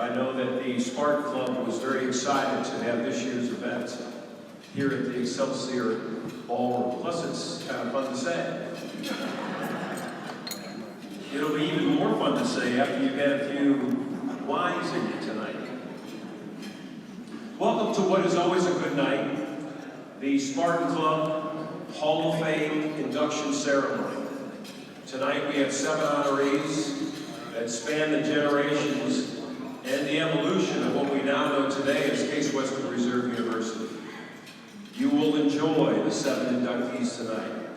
I know that the Spartan Club was very excited to have this year's event here at the Excelsior Ballroom. Plus, it's kind of fun to say. It'll be even more fun to say after you've had a few wines in you tonight. Welcome to what is always a good night, the Spartan Club Hall of Fame induction ceremony. Tonight we have 7 honorees that span the generations and the evolution of what we now know today as Case Western Reserve University. You will enjoy the 7 inductees tonight.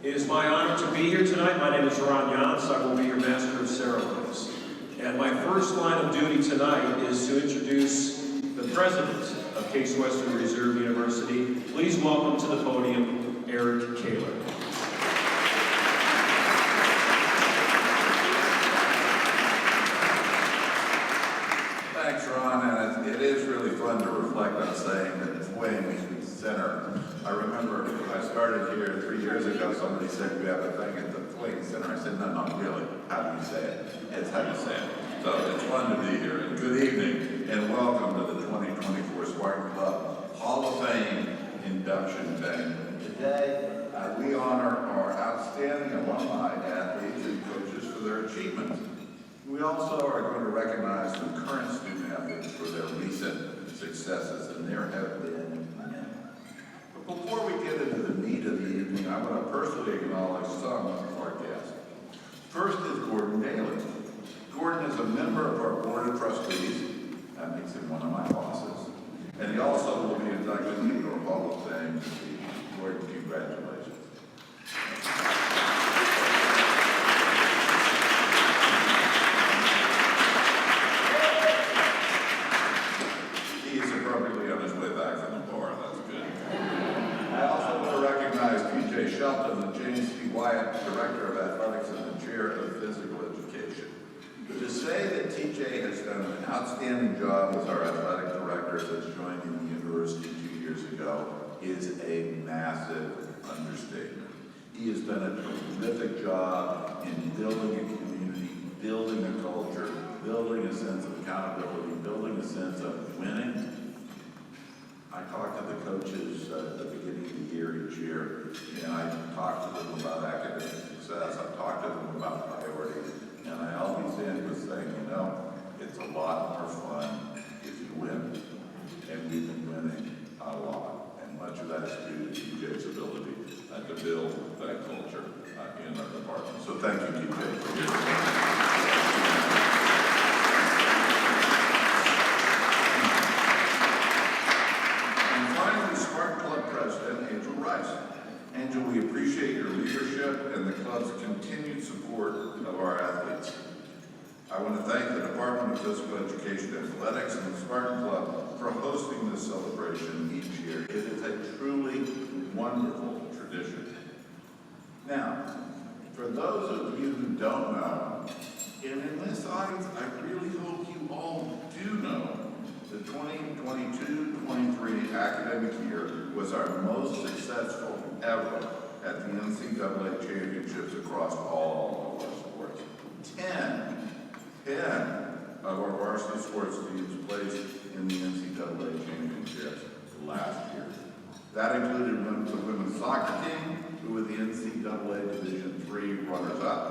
It is my honor to be here tonight. My name is Ron Jans. I will be your Master of Ceremonies. And my first line of duty tonight is to introduce the President of Case Western Reserve University. Please welcome to the podium, Eric Kaler. Thanks, Ron, and it is really fun to reflect on saying that Thwing Center. I remember when I started here 3 years ago, somebody said, we have a thing at the Thwing Center. I said, no, not really. How do you say it? It's how you say it. So it's fun to be here. And good evening, and welcome to the 2024 Spartan Club Hall of Fame induction banquet. Today, we honor our outstanding alumni, athletes, and coaches for their achievements. We also are going to recognize the current student athletes for their recent successes, and there have been many. But before we get into the meat of the evening, I want to personally acknowledge some of our guests. First is Gordon Daly. Gordon is a member of our Board of Trustees. That makes him one of my bosses. And he also will be inducted into our Hall of Fame. Gordon, congratulations. Shelton and James P. Wyatt, Director of Athletics and the Chair of Physical Education. But to say that TJ has done an outstanding job as our athletic director since joining the university 2 years ago is a massive understatement. He has done a terrific job in building a community, building a culture, building a sense of accountability, building a sense of winning. I talk to the coaches at the beginning of the year each year, and I talk to them about academic success. I talk to them about priorities, and I always end with saying, you know, it's a lot more fun if you win. And we've been winning a lot, and much of that is due to TJ's ability to build that culture in our department. So thank you, TJ, for your support. Angel, we appreciate your leadership and the club's continued support of our athletes. I want to thank the Department of Physical Education and Athletics and the Spartan Club for hosting this celebration each year. It is a truly wonderful tradition. Now, for those of you who don't know, and in this audience, I really hope you all do know, the 2022-23 academic year was our most successful ever at the NCAA championships across all of our sports. 10 of our varsity sports teams placed in the NCAA championships last year. That included the women's soccer team, who were the NCAA Division III runners-up,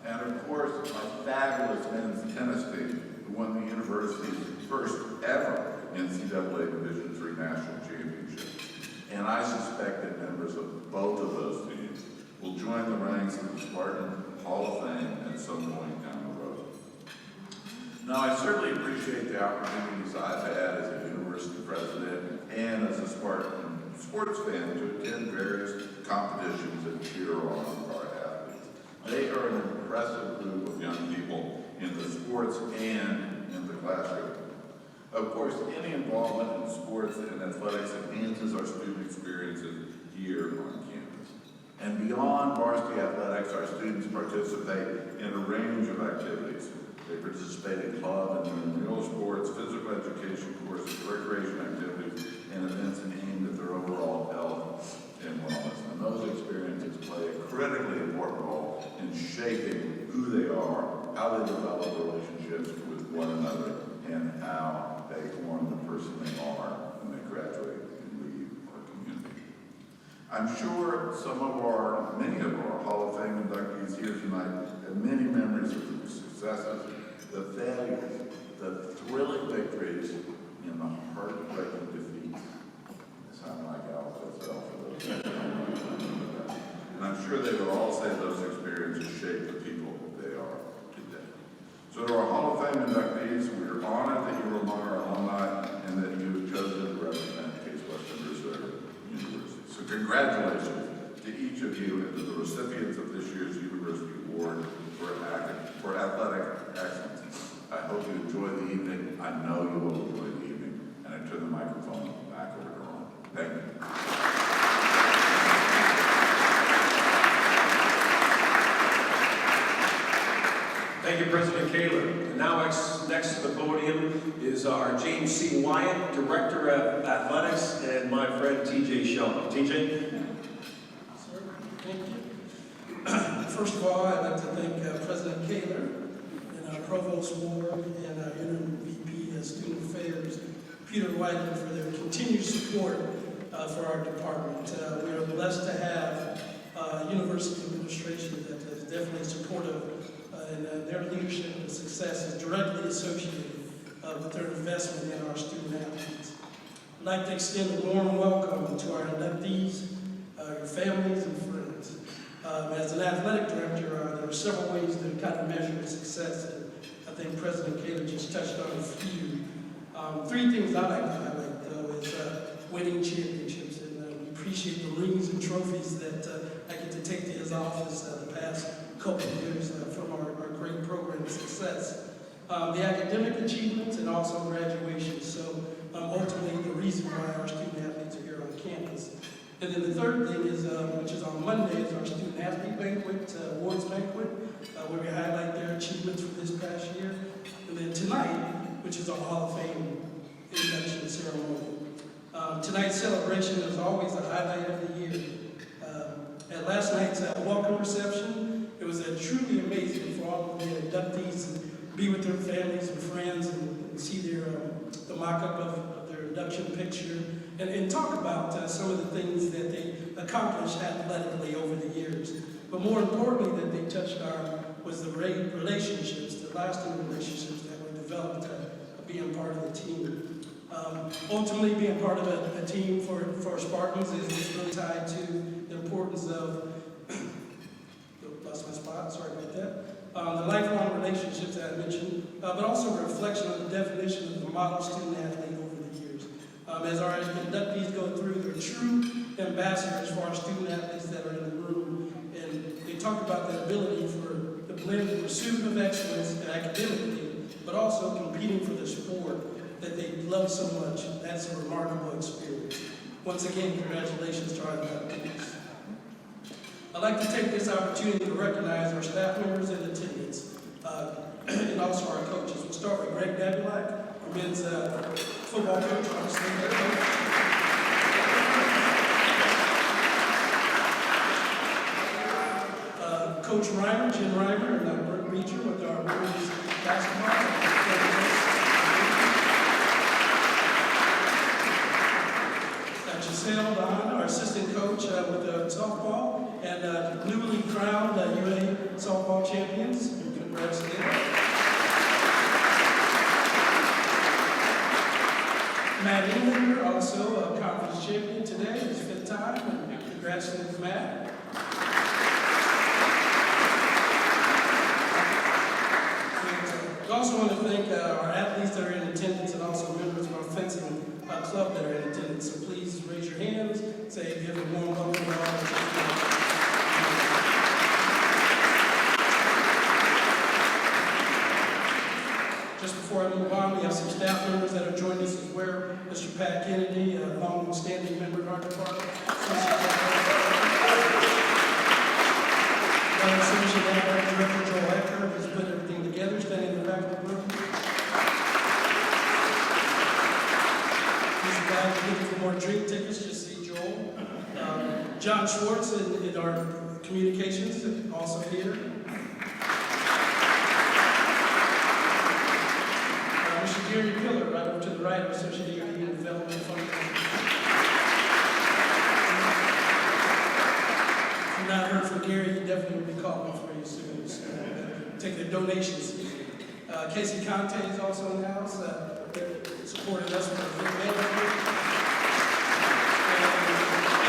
and of course, our fabulous men's tennis team, who won the university's first ever NCAA Division III National Championship. And I suspect that members of both of those teams will join the ranks of the Spartan Hall of Fame at some point down the road. Now, I certainly appreciate the opportunities I've had as a university president and as a Spartan sports fan to attend various competitions and cheer on our athletes. They are an impressive group of young people in the sports and in the classroom. Of course, any involvement in sports and athletics enhances our student experiences here on campus. And beyond varsity athletics, our students participate in a range of activities. They participate in club and intramural sports, physical education courses, recreation activities, and events aimed at their overall health and wellness. And those experiences play a critically important role in shaping who they are, how they develop relationships with one another, and how they form the person they are when they graduate and leave our community. I'm sure many of our Hall of Fame inductees here tonight have many memories of the successes, the failures, the thrilling victories, and the heartbreaking defeats. I sound like Alpha Cell for those who don't remember that. And I'm sure they would all say those experiences shaped the people they are today. So to our Hall of Fame inductees, we are honored that you are among our alumni and that you have chosen to represent Case Western Reserve University. So congratulations to each of you and to the recipients of this year's University Award for Athletic Excellence. I hope you enjoy the evening. I know you will enjoy the evening. And I turn the microphone back over to Ron. Thank you. Thank you, President Kaler. And now next to the podium is our James C. Wyatt, Director of Athletics, and my friend TJ Sheldon. TJ? Sir, thank you. First of all, I'd like to thank President Kaler and our Provost Ward and our Interim VP of Student Affairs, Peter Whiteman, for their continued support for our department. We are blessed to have a university administration that is definitely supportive, and their leadership and success is directly associated with their investment in our student athletes. I'd like to extend a warm welcome to our inductees, your families and friends. As an athletic director, there are several ways to kind of measure success, and I think President Kaler just touched on a few. Three things I like to highlight, though, is winning championships, and we appreciate the rings and trophies that I get to take to his office the past couple of years from our great program success. The academic achievements and also graduation. So ultimately the reason why our student athletes are here on campus. And then the third thing is, which is on Monday, is our student athlete banquet, awards banquet, where we highlight their achievements for this past year. And then tonight, which is our Hall of Fame induction ceremony. Tonight's celebration is always a highlight of the year. At last night's welcome reception, it was truly amazing for all of the inductees to be with their families and friends and see the mock-up of their induction picture and talk about some of the things that they accomplished athletically over the years. But more importantly that they touched on was the relationships, the lasting relationships that were developed being part of the team. Ultimately, being part of a team for Spartans is really tied to the importance of, lost my spot, sorry about that, the lifelong relationships that I mentioned, but also a reflection of the definition of the model student athlete over the years. As our inductees go through, they're true ambassadors for our student athletes that are in the room, and they talk about the ability for the blend of pursuit of excellence academically, but also competing for the sport that they love so much. That's a remarkable experience. Once again, congratulations to our inductees. I'd like to take this opportunity to recognize our staff members in attendance, and also our coaches. We'll start with Greg Dabulak, our men's football coach, obviously head coach. Coach Reimer, Jim Reimer, and Brooke Beecher with our women's basketball. Giselle Don, our assistant coach with softball, and newly crowned UA softball champions. Congrats to them. Matt Englander, also a conference champion today, his 5th time, and congrats to Matt. We also want to thank our athletes that are in attendance and also members of our fencing club that are in attendance. So please raise your hands, say, give a warm welcome to all. Just before I move on, we have some staff members that have joined us as well. Mr. Pat Kennedy, a long-standing member of our department. Associate Athletic Director Joel Ecker has put everything together, standing in the back of the room. He's glad to looking for more drink tickets, just see Joel. John Schwartz in our communications, also here. Mr. Gary their donations. Casey Conte is also in the house, supporting us with the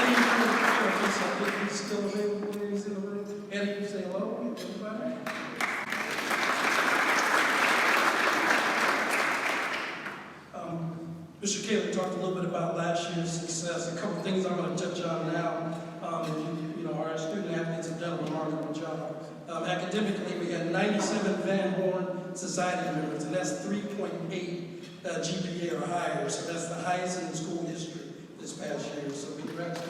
Eddie, he's still available, he's in the room. Eddie, say hello, everybody. Mr. Kaler talked a little bit about last year's success. A couple things I'm going to touch on now. Our student athletes have done a remarkable job. Academically, we had 97 Van Horn Society members, and that's 3.8 GPA or higher. So that's the highest in the school history this past year. So congrats.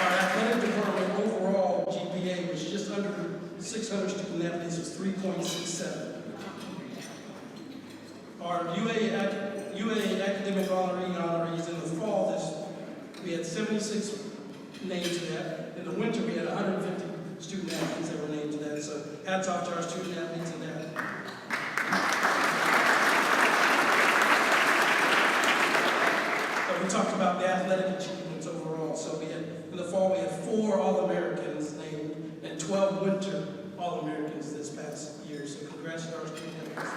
Our athletic department overall GPA was just under 600 student athletes, was 3.67. Our UA academic honorees in the fall, we had 76 named to that. In the winter, we had 150 student athletes that were named to that. So hats off to our student athletes in that. We talked about the athletic achievements overall. So we had, in the fall, we had 4 All-Americans named and 12 winter All-Americans this past year. So congrats to our student athletes.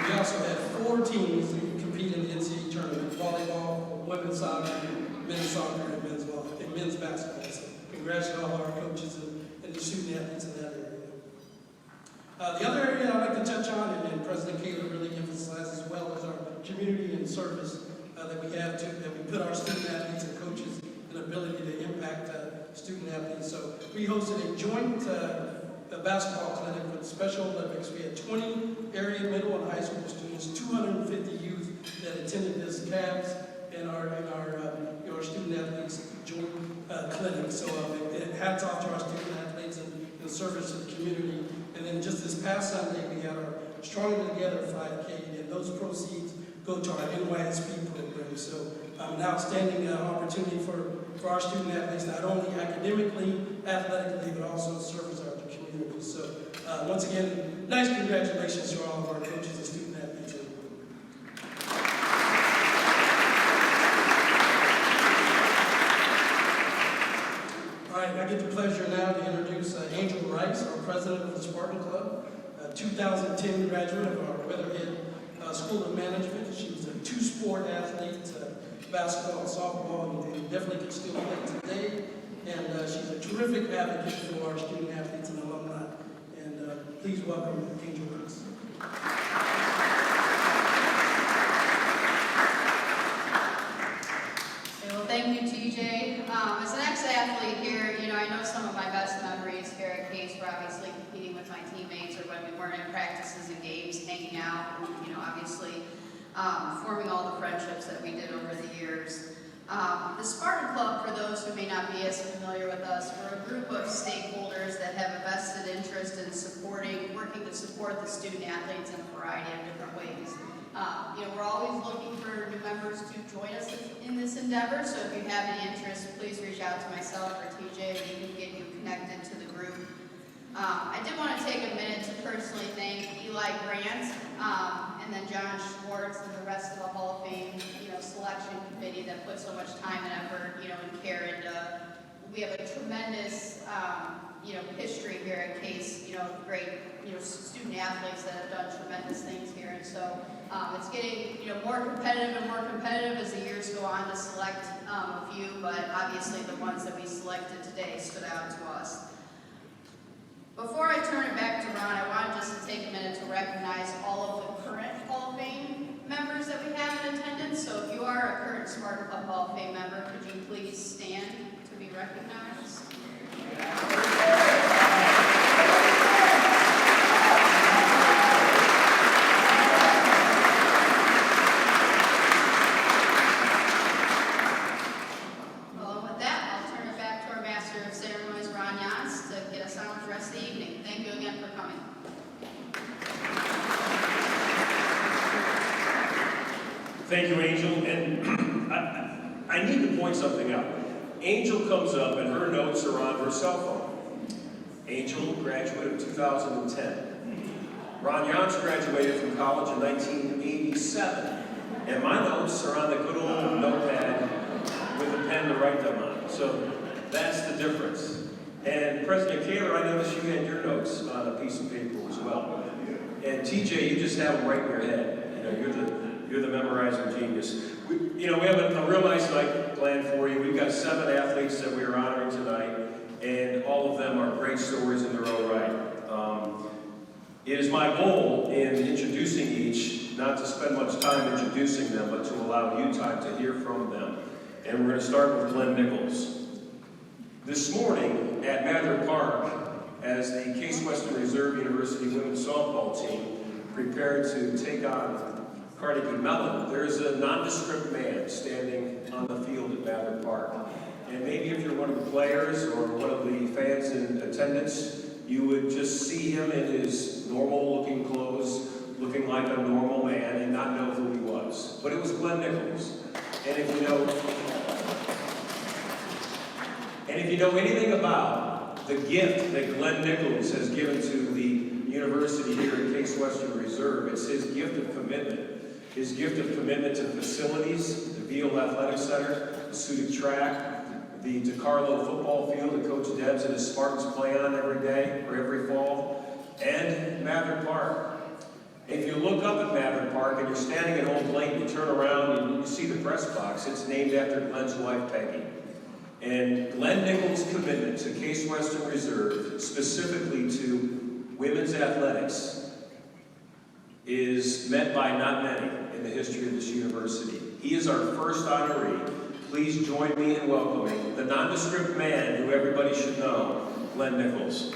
We also had 4 teams compete in the NCAA tournament: volleyball, women's soccer, and men's basketball. So congrats to all our coaches and the student athletes in that area. The other area I'd like to touch on, and President Kaler really emphasized as well, is our community and service that we put our student athletes and coaches in ability to impact student athletes. So we hosted a joint basketball clinic for the Special Olympics. We had 20 area middle and high school students, 250 youth that attended this Cavs and our student athletes joint clinic. So hats off to our student athletes and the service to the community. And then just this past Sunday, we had our Stronger Together 5K, and those proceeds go to our NYSP program. So an outstanding opportunity for our student athletes, not only academically, athletically, but also service our community. So once again, nice congratulations to all of our coaches and student athletes. All right, I get the pleasure now to introduce Angel Rice, our president of the Spartan Club, a 2010 graduate of our Weatherhead School of Management. She was a 2-sport athlete, basketball and softball, and definitely can still play today. And she's a terrific advocate for our student athletes and alumni. And please welcome Angel Rice. Well, thank you, TJ. As an ex-athlete here, I know some of my best memories here at Case were obviously competing with my teammates, or when we weren't in practices and games, hanging out, obviously forming all the friendships that we did over the years. The Spartan Club, for those who may not be as familiar with us, we're a group of stakeholders that have a vested interest in working to support the student athletes in a variety of different ways. We're always looking for new members to join us in this endeavor, so if you have any interest, please reach out to myself or TJ, and we can get you connected to the group. I did want to take a minute to personally thank Eli Grant, and then John Schwartz and the rest of the Hall of Fame, selection committee that put so much time and effort, and care into. We have a tremendous, history here at Case, great, student athletes that have done tremendous things here, and so it's getting, more competitive and more competitive as the years go on to select a few, but obviously the ones that we selected today stood out to us. Before I turn it back to Ron, I wanted just to take a minute to recognize all of the current Hall of Fame members that we have in attendance. So if you are a current Spartan Club Hall of Fame member, could you please stand to be recognized? Well, with that, I'll turn it back to our Master of Ceremonies, Ron Jans, to get us on with the rest of the evening. Thank you again for coming. Thank you, Angel. And I need to point something out. Angel comes up and her notes are on her cell phone. Angel, graduate of 2010. Ron Jans graduated from college in 1987. And my notes are on the good old notepad So that's the difference. And President Kaler, I noticed you had your notes on a piece of paper as well. And TJ, you just have them right in your head. You know, you're the memorizing genius. We have a real nice night planned for you. We've got 7 athletes that we are honoring tonight, and all of them are great stories in their own right. It is my goal in introducing each, not to spend much time introducing them, but to allow you time to hear from them. And we're going to start with Glenn Nichols. This morning at Mather Park, as the Case Western Reserve University women's softball team prepared to take on Carnegie Mellon, there's a nondescript man standing on the field at Mather Park. And maybe if you're one of the players or one of the fans in attendance, you would just see him in his normal-looking clothes, looking like a normal man, and not know who he was. But it was Glenn Nichols. And if you know anything about the gift that Glenn Nichols has given to the university here at Case Western Reserve, it's his gift of commitment. His gift of commitment to facilities, the Beal Athletic Center, the suited track, the DeCarlo football field that Coach Debs and his Spartans play on every day or every fall, and Mather Park. If you look up at Mather Park and you're standing at home plate and you turn around and you see the press box, it's named after Glenn's wife, Peggy. And Glenn Nichols' commitment to Case Western Reserve, specifically to women's athletics, is met by not many in the history of this university. He is our first honoree. Please join me in welcoming the nondescript man who everybody should know, Glenn Nichols.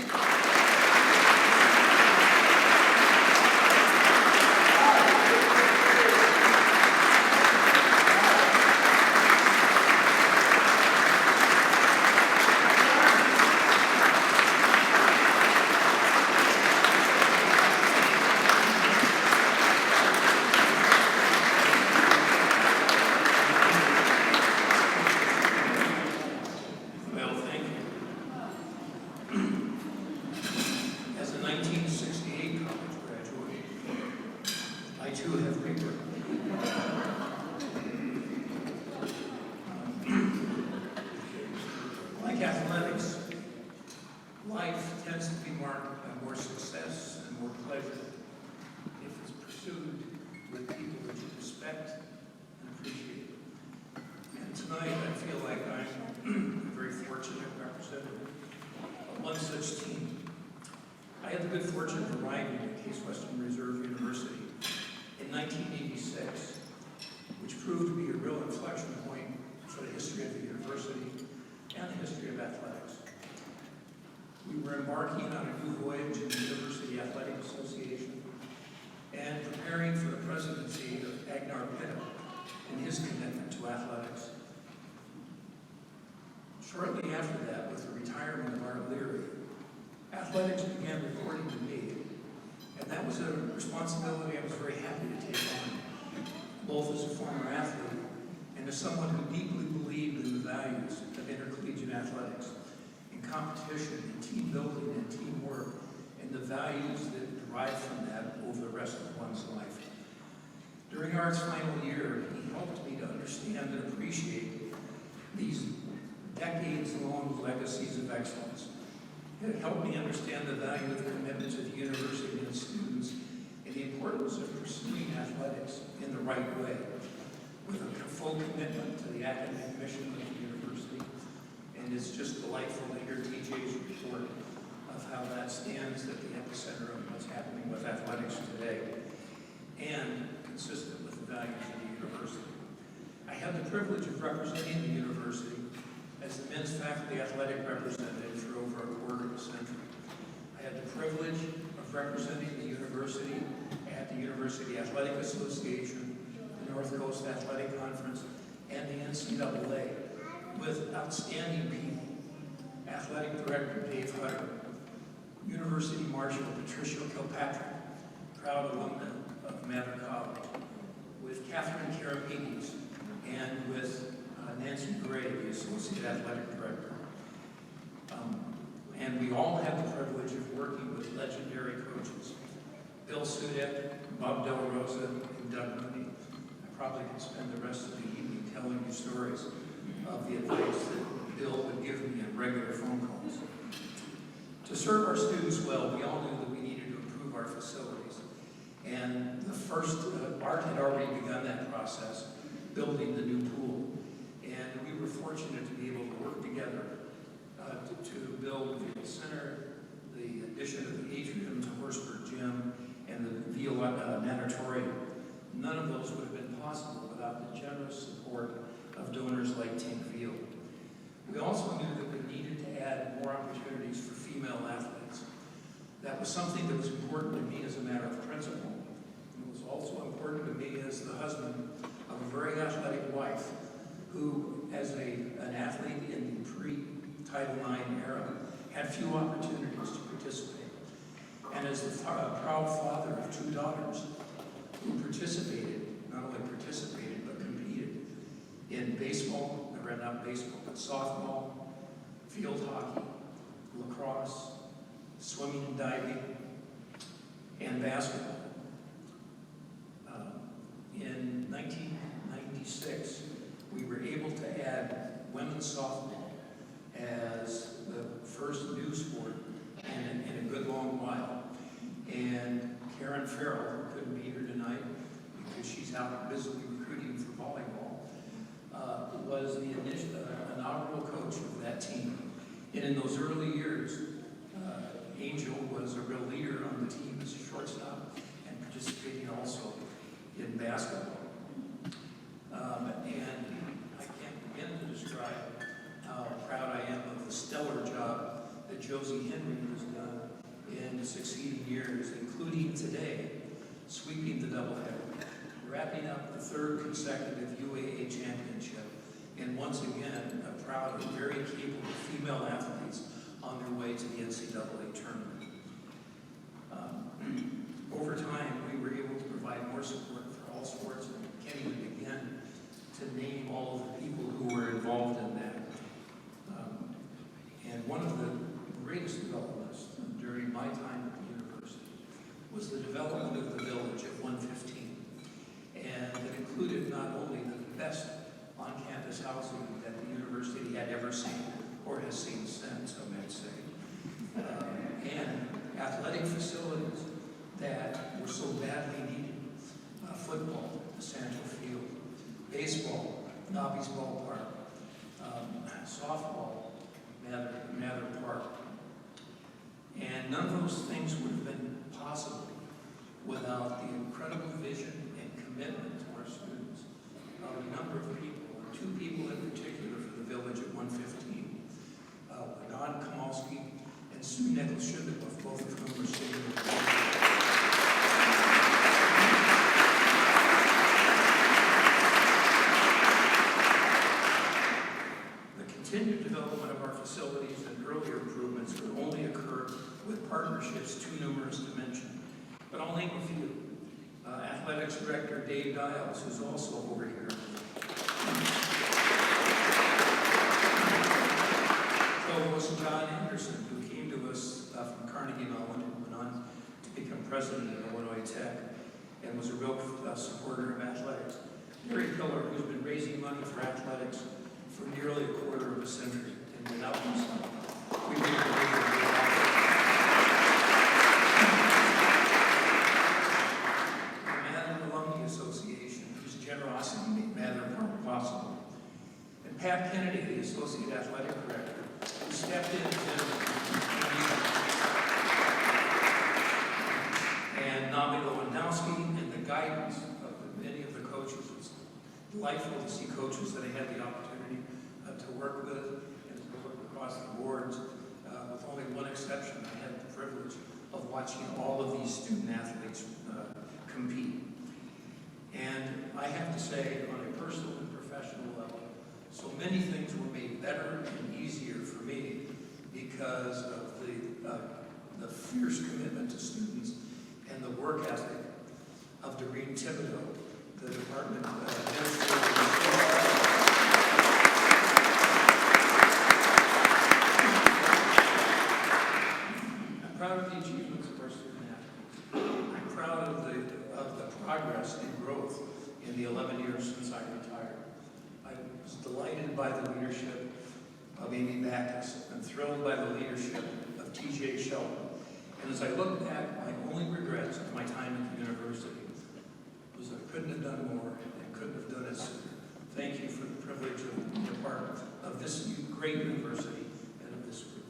Shortly after that, with the retirement of Art Leary, athletics began reporting to me, and that was a responsibility I was very happy to take on, both as a former athlete and as someone who deeply believed in the values of intercollegiate athletics, in competition, in team building, and teamwork, and the values that derive from that over the rest of one's life. During Art's final year, he helped me to understand and appreciate these decades-long legacies of excellence. It helped me understand the value of commitment to the university and its students and the importance of pursuing athletics in the right way, with a full commitment to the academic mission of the university. And it's just delightful to hear TJ's report of how that stands at the epicenter of what's happening with athletics today, and consistent with the values of the university. I had the privilege of representing the university as the men's faculty athletic representative for over a quarter of a century. I had the privilege of representing the university at the University Athletic Association, the North Coast Athletic Conference, and the NCAA with outstanding people. Athletic Director Dave Hutter, University Marshal Patricia Kilpatrick, proud alumna of Mather College, with Catherine Karapides, and with Nancy Gray, the Associate Athletic Director. And we all have the privilege of working with legendary coaches. Bill Sudek, Bob Del Rosa, and Doug Mooney. I probably could spend the rest of the evening telling you stories of the advice that Bill would give me in regular phone calls. To serve our students well, we all knew that we needed to improve our facilities. And the first, Art had already begun that process, building the new pool. And we were fortunate to be able to work together to build the field center, the addition of the atrium to Horsburgh Gym, and the Viola natatorium. None of those would have been possible without the generous support of donors like Tink Field. We also knew that we needed to add more opportunities for female athletes. That was something that was important to me as a matter of principle. It was also important to me as the husband of a very athletic wife who, as an athlete in the pre-Title IX era, had few opportunities to participate. And as the proud father of 2 daughters who participated, not only participated, but competed in baseball, not baseball, but softball, field hockey, lacrosse, swimming and diving, and basketball. In 1996, we were able to add women's softball as the first new sport in a good long while. And Karen Farrell, who couldn't be here tonight because she's out busily recruiting for volleyball, was the inaugural coach of that team. And in those early years, Angel was a real leader on the team as a shortstop and participating also in basketball. And I can't begin to describe how proud I am of the stellar job that Josie Henry has done in succeeding years, including today, sweeping the doubleheader, wrapping up the 3rd consecutive UAA championship, and once again, proud of very capable female athletes on their way to the NCAA tournament. Over time, we were able to provide more support for all sports, and I can't even begin to name all of the people who were involved in that. And one of the greatest developments during my time at the university was the development of the village at 115. And it included not only the best on-campus housing that the university had ever seen, or has seen since, I might say, and athletic facilities that were so badly needed. Football, the Central Field, baseball, Nobby's Ballpark, softball, Mather Park. And none of those things would have been possible without the incredible vision and commitment to our students of a number of people, 2 people in particular for the village at 115, Don Kamalski and Sue Nichols-Shubikoff, both of whom are sitting in the continued development of our facilities and earlier improvements could only occur with partnerships too numerous to mention. But I'll name a few. Athletics Director Dave Dials, who's also over here. Provost John Anderson, who came to us from Carnegie Mellon and went on to become president of Illinois Tech and was a real supporter of athletics. Gary Pillar, who's been raising money for athletics for nearly a quarter of a century, and without himself, we would have the Mather Alumni Association, whose generosity made Mather Park possible. And Pat Kennedy, the Associate Athletic Director, who stepped in and Nabi Lewandowski, and the guidance of many of the coaches. It's delightful to see coaches that I had the opportunity to work with and to look across the boards. With only one exception, I had the privilege of watching all of these student athletes compete. And I have to say, on a personal and professional level, so many things were made better and easier for me because of the fierce commitment to students and the work ethic of Doreen Thibodeau, the department administrator. I'm proud of the achievements of our student athletes. I'm proud of the progress and growth in the 11 years since I retired. I was delighted by the leadership of Amy Backus. I'm thrilled by the leadership of T.J. Shelton. And as I look back, my only regrets of my time at the university was I couldn't have done more and couldn't have done it sooner. Thank you for the privilege of being a part of this great university and of this group.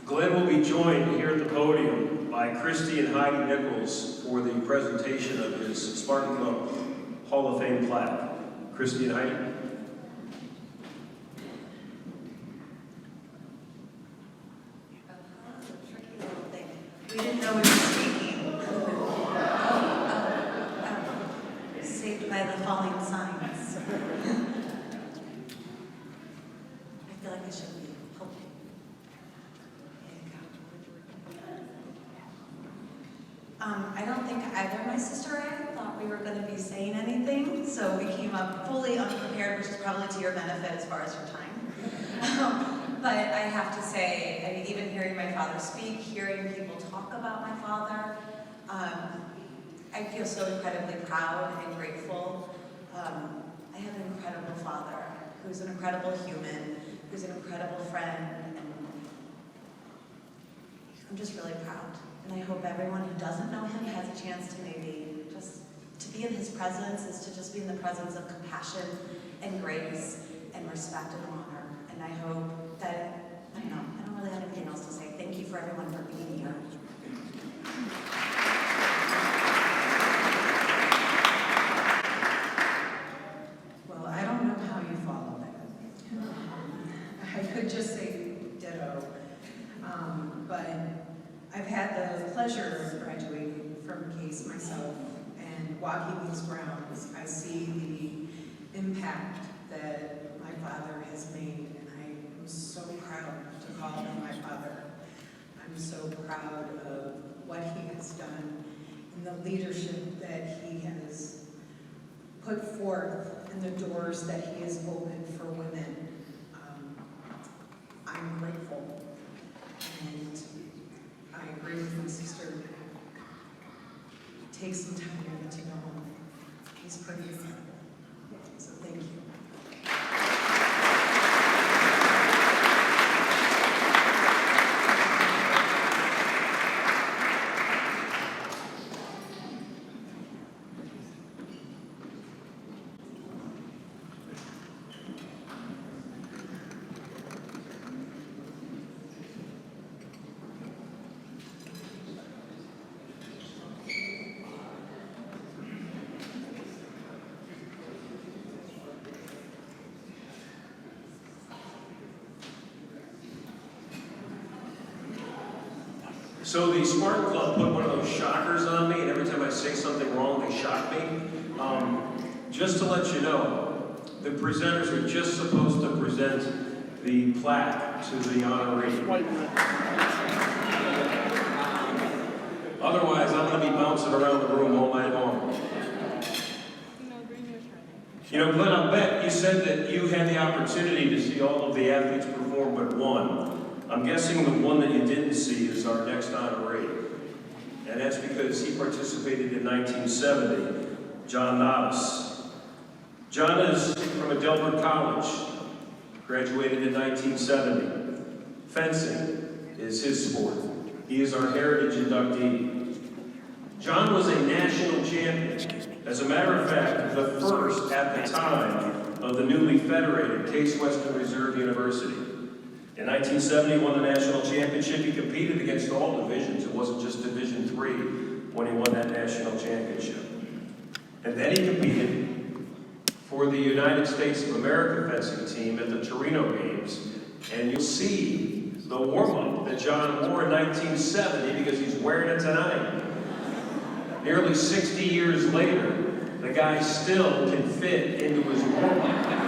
Glenn will be joined here at the podium by Christy and Heidi Nichols for the presentation of his Spartan Club Hall of Fame plaque. Christy and Heidi. We didn't know we were speaking. Saved by the falling signs. I feel like I should be hoping. I don't think either my sister or I thought we were going to be saying anything, so we came up fully unprepared, which is probably to your benefit as far as your time. But I have to say, I mean, even hearing my father speak, hearing people talk about my father, I feel so incredibly proud and grateful. I have an incredible father who's an incredible human, who's an incredible friend, and I'm just really proud. And I hope everyone who doesn't know him has a chance to maybe just to be in his presence, is to just be in the presence of compassion and grace and respect and honor. And I hope that, I don't really have anything else to say. Thank you for everyone for being here. Well, I don't know how you follow that. I could just say ditto. But I've had the pleasure of graduating from Case myself, and walking these grounds, I see the impact that my father has made, and I am so proud to call him my father. I'm so proud of what he has done and the leadership that he has put forth and the doors that he has opened for women. I'm grateful, and I agree with my sister. Take some time to get to know him. He's pretty incredible. So thank you. So the Spartan Club put one of those shockers on me, and every time I say something wrong, they shock me. Just to let you know, the presenters are just supposed to present the plaque to the honoree. Otherwise, I'm going to be bouncing around the room all night long. You know, Glenn, I'll bet you said that you had the opportunity to see all of the athletes perform but one. I'm guessing the one that you didn't see is our next honoree. And that's because he participated in 1970, John Nodis. John is from Adelbert College, graduated in 1970. Fencing is his sport. He is our heritage inductee. John was a national champion. As a matter of fact, the first at the time of the newly federated Case Western Reserve University. In 1970, he won the national championship. He competed against all divisions. It wasn't just Division III when he won that national championship. And then he competed for the United States of America fencing team at the Torino Games. And you'll see the warm-up that John wore in 1970 because he's wearing it tonight. Nearly 60 years later, the guy still can fit into his warm-up.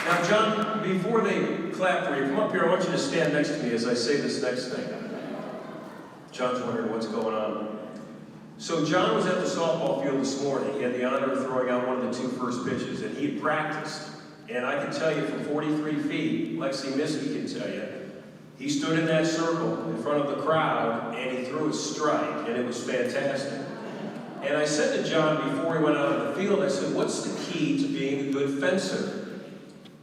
Now, John, before they clap for you, come up here. I want you to stand next to me as I say this next thing. John's wondering what's going on. So John was at the softball field this morning. He had the honor of throwing out one of the 2 first pitches, and he had practiced. And I can tell you from 43 feet, Lexi Miskey can tell you, he stood in that circle in front of the crowd, and he threw a strike, and it was fantastic. And I said to John before he went out on the field, I said, what's the key to being a good fencer?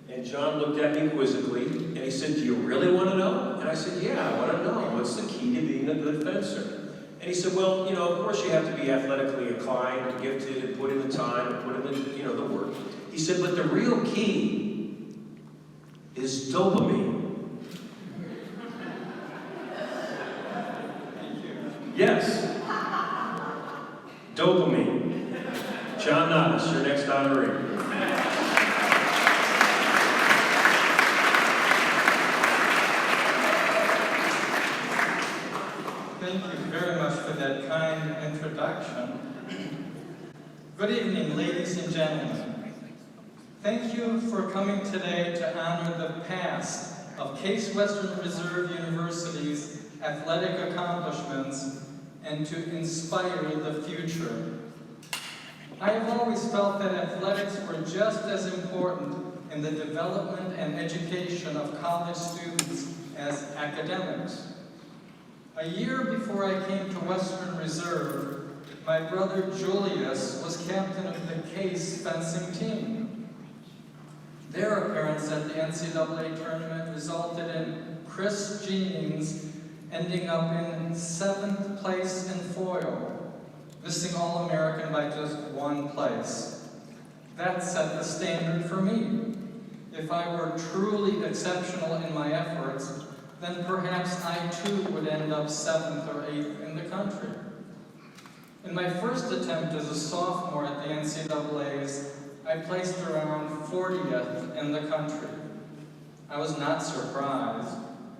And John looked at me quizzically, and he said, do you really want to know? And I said, yeah, I want to know. What's the key to being a good fencer? And he said, well, of course you have to be athletically inclined and gifted and put in the time and put in the, the work. He said, but the real key is dopamine. Yes. Dopamine. John Nottis, your next honoree. Thank you very much for that kind introduction. Good evening, ladies and gentlemen. Thank you for coming today to honor the past of Case Western Reserve University's athletic accomplishments and to inspire the future. I have always felt that athletics were just as important in the development and education of college students as academics. A year before I came to Western Reserve, my brother Julius was captain of the Case fencing team. Their appearance at the NCAA tournament resulted in Chris Jeans ending up in 7th place in foil, missing All-American by just 1 place. That set the standard for me. If I were truly exceptional in my efforts, then perhaps I too would end up 7th or 8th in the country. In my first attempt as a sophomore at the NCAAs, I placed around 40th in the country. I was not surprised.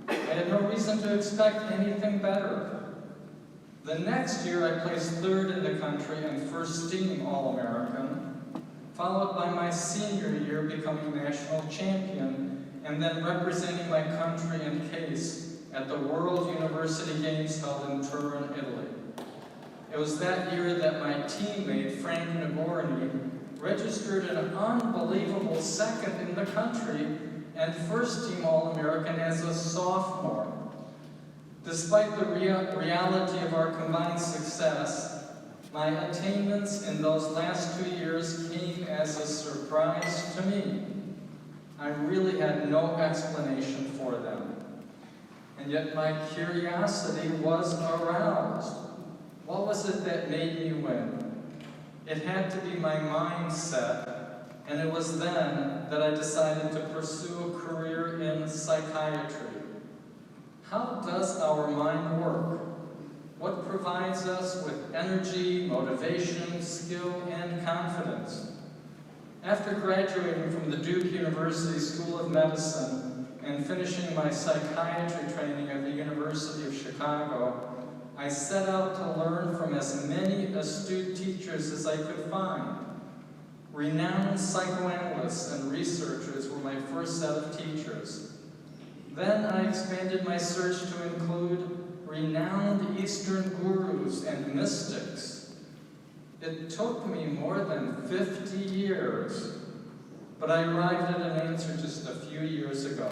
I had no reason to expect anything better. The next year I placed 3rd in the country and first team All-American, followed by my senior year becoming national champion and then representing my country and Case at the World University Games held in Turin, Italy. It was that year that my teammate Frank Nagorny registered an unbelievable 2nd in the country and first team All-American as a sophomore. Despite the reality of our combined success, my attainments in those last 2 years came as a surprise to me. I really had no explanation for them. And yet my curiosity was aroused. What was it that made me win? It had to be my mindset. And it was then that I decided to pursue a career in psychiatry. How does our mind work? What provides us with energy, motivation, skill, and confidence? After graduating from the Duke University School of Medicine and finishing my psychiatry training at the University of Chicago, I set out to learn from as many astute teachers as I could find. Renowned psychoanalysts and researchers were my first set of teachers. Then I expanded my search to include renowned Eastern gurus and mystics. It took me more than 50 years, but I arrived at an answer just a few years ago.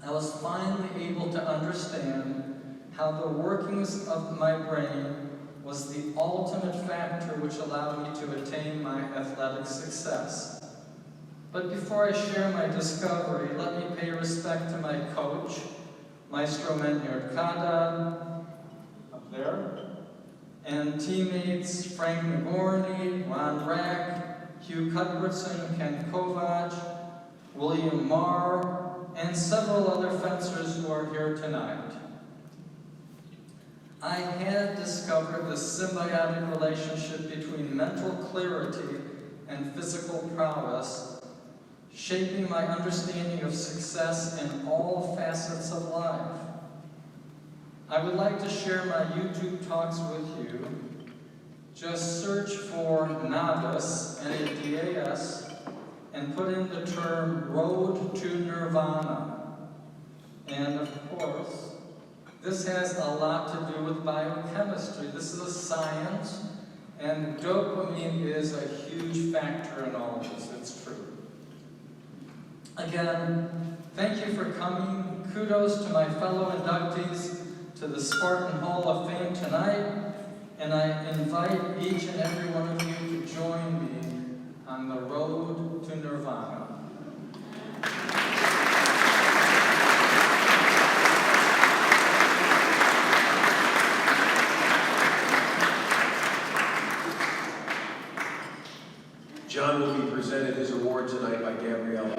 I was finally able to understand how the workings of my brain was the ultimate factor which allowed me to attain my athletic success. But before I share my discovery, let me pay respect to my coach, Maestro Menyard Kada, up there, and teammates Frank Nagorny, Ron Rack, Hugh Cuthbertson, Ken Kovac, William Marr, and several other fencers who are here tonight. I had discovered the symbiotic relationship between mental clarity and physical prowess, shaping my understanding of success in all facets of life. I would like to share my YouTube talks with you. Just search for Nottis, N-A-D-A-S, and put in the term Road to Nirvana. And of course, This has a lot to do with biochemistry. This is a science, and dopamine is a huge factor in all this. It's true. Again, thank you for coming. Kudos to my fellow inductees to the Spartan Hall of Fame tonight, and I invite each and every one of you to join me on the road to Nirvana. John will be presented his award tonight by Gabriella.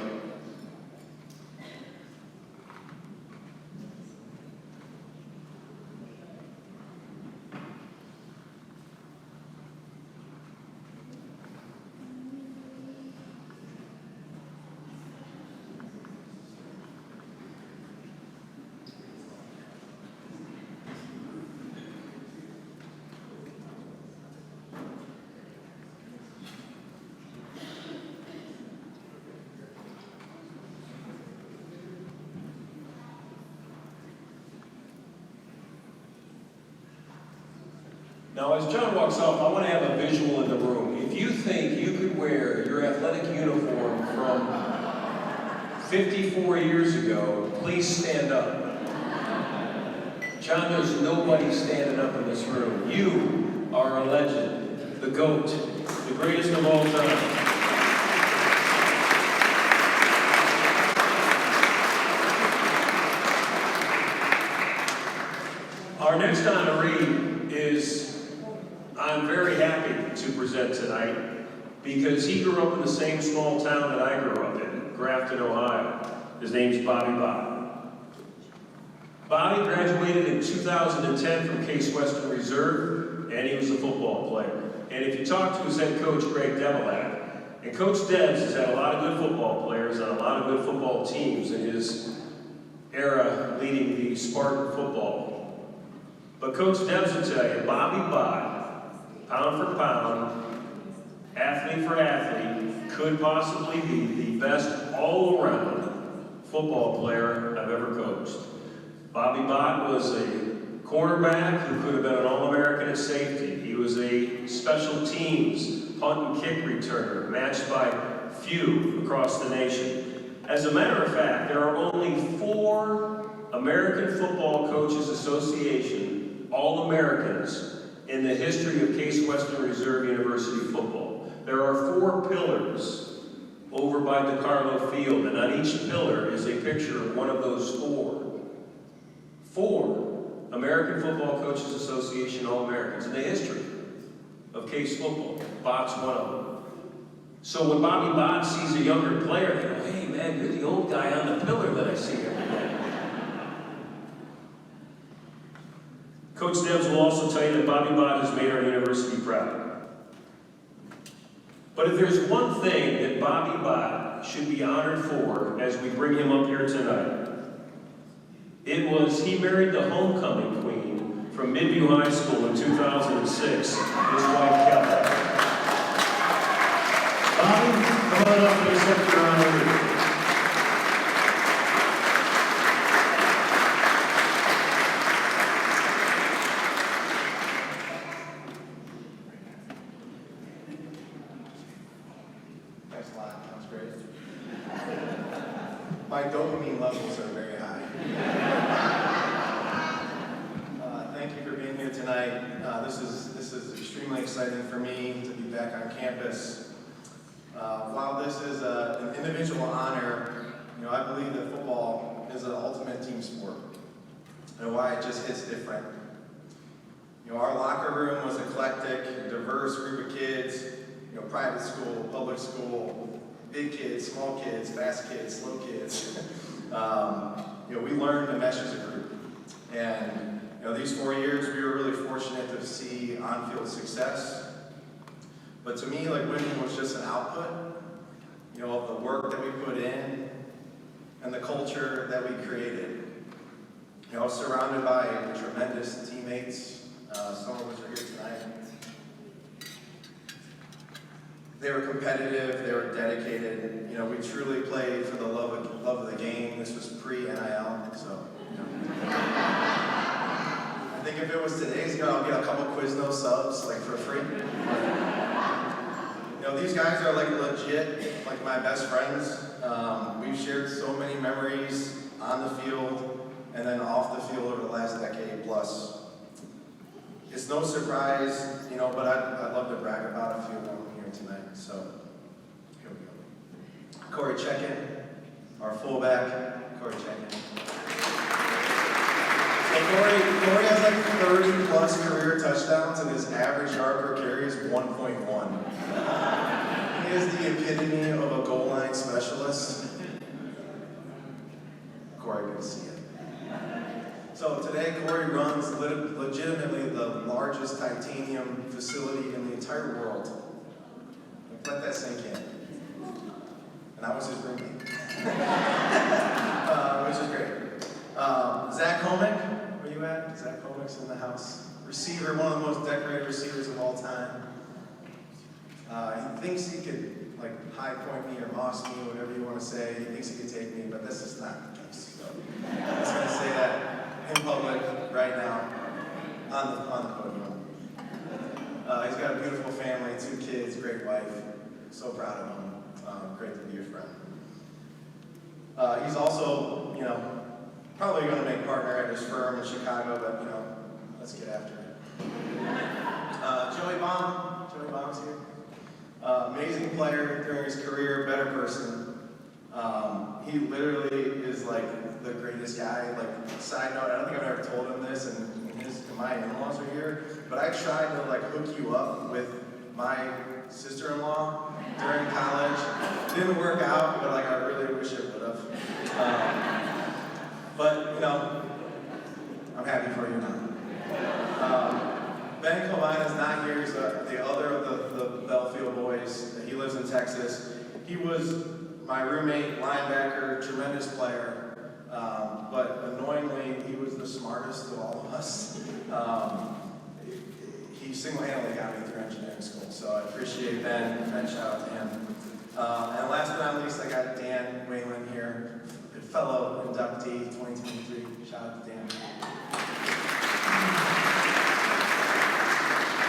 Now, as John walks off, I want to have a visual in the room. If you think you could wear your athletic uniform from 54 years ago, please stand up. John, there's nobody standing up in this room. You are a legend, the GOAT, the greatest of all time. Our next honoree is, I'm very happy to present tonight because he grew up in the same small town that I grew up in, Grafton, Ohio. His name's Bobby Bott. Bobby graduated in 2010 from Case Western Reserve, and he was a football player. And if you talk to his head coach, Greg Devilat, and Coach Debs has had a lot of good football players on a lot of good football teams in his era leading the Spartan football. But Coach Debs will tell you, Bobby Bott, pound for pound, athlete for athlete, could possibly be the best all-around football player I've ever coached. Bobby Bott was a cornerback who could have been an All-American at safety. He was a special teams punt and kick returner, matched by few across the nation. As a matter of fact, there are only 4 American Football Coaches Association All-Americans in the history of Case Western Reserve University football. There are 4 pillars over by DeCarlo Field, and on each pillar is a picture of one of those 4. 4 American Football Coaches Association All-Americans in the history of Case football. Bott's one of them. So when Bobby Bott sees a younger player, they go, hey man, you're the old guy on the pillar that I see every day. Coach Debs will also tell you that Bobby Bott has made our university proud. But if there's one thing that Bobby Bott should be honored for as we bring him up here tonight, it was he married the homecoming queen from Midview High School in 2006, his wife Kelly. Bobby, come on up and accept your honor. My dopamine levels are very high. Thank you for being here tonight. This is extremely exciting for me to be back on campus. While this is an individual honor, I believe that football is an ultimate team sport, and why it just hits different. Our locker room was eclectic, a diverse group of kids. Private school, public school, big kids, small kids, fast kids, slow kids. We learned to mesh as a group. And these 4 years, we were really fortunate to see on-field success. But to me, winning was just an output, of the work that we put in and the culture that we created. I was surrounded by tremendous teammates. Some of us are here tonight. They were competitive, they were dedicated. We truly played for the love of the game. This was pre-NIL, so. think if it was today's game, I'll get a couple Quiznos subs, like for free. You know, these guys are like legit, like my best friends. We've shared so many memories on the field and then off the field over the last decade plus. It's no surprise, you know, but I'd love to brag about a few of them here tonight. So, here we go. Corey Check-in, our fullback. Corey Check-in. So Corey has like 30 plus career touchdowns and his average yard per carry is 1.1. He is the epitome of a goal line specialist. Corey, good to see you. So today Corey runs legitimately the largest titanium facility in the entire world. Let that sink in. And I was his roommate. Which is great. Zach Komick, where you at? Zach Komick's in the house. Receiver, one of the most decorated receivers of all time. He thinks he could like high point me or moss me, whatever you want to say. He thinks he could take me, but this is not the case. So I'm just going to say that in public right now on the podium. He's got a beautiful family, 2 kids, great wife. So proud of him. Great to be your friend. He's also, you know, probably going to make partner at his firm in Chicago, but, you know, let's get after it. Joey Baum's here. Amazing player during his career, better person. He literally is like the greatest guy. Like, side note, I don't think I've ever told him this, and my in-laws are here, but I tried to like hook you up with my sister-in-law during college. Didn't work out, but like I really wish it would have. But you know, I'm happy for you now. Ben Colvine is not here. He's the other of the Belfield boys. He lives in Texas. He was my roommate, linebacker, tremendous player. But annoyingly, he was the smartest of all of us. He single-handedly got me through engineering school, so I appreciate Ben. Shout out to him. And last but not least, I got Dan Whalen here, a fellow inductee 2023. Shout out to Dan.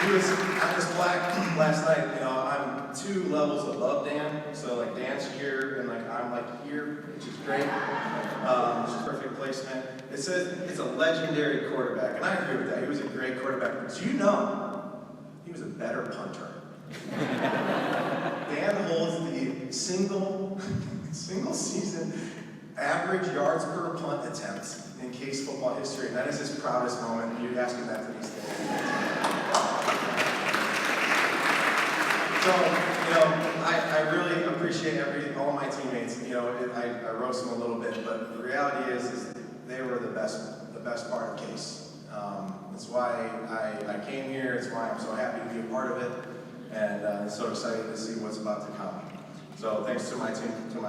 He was on his plaque last night. You know, I'm 2 levels above Dan, so like Dan's here and like I'm like here, which is great. Which is perfect placement. It says it's a legendary quarterback, and I agree with that. He was a great quarterback. But you know, he was a better punter. Dan holds the single season average yards per punt attempt in Case football history, and that is his proudest moment. You'd ask him that to these days. So, you know, I really appreciate all my teammates. You know, I roast them a little bit, but the reality is they were the best part of Case. That's why I came here. It's why I'm so happy to be a part of it, and so excited to see what's about to come. So thanks to my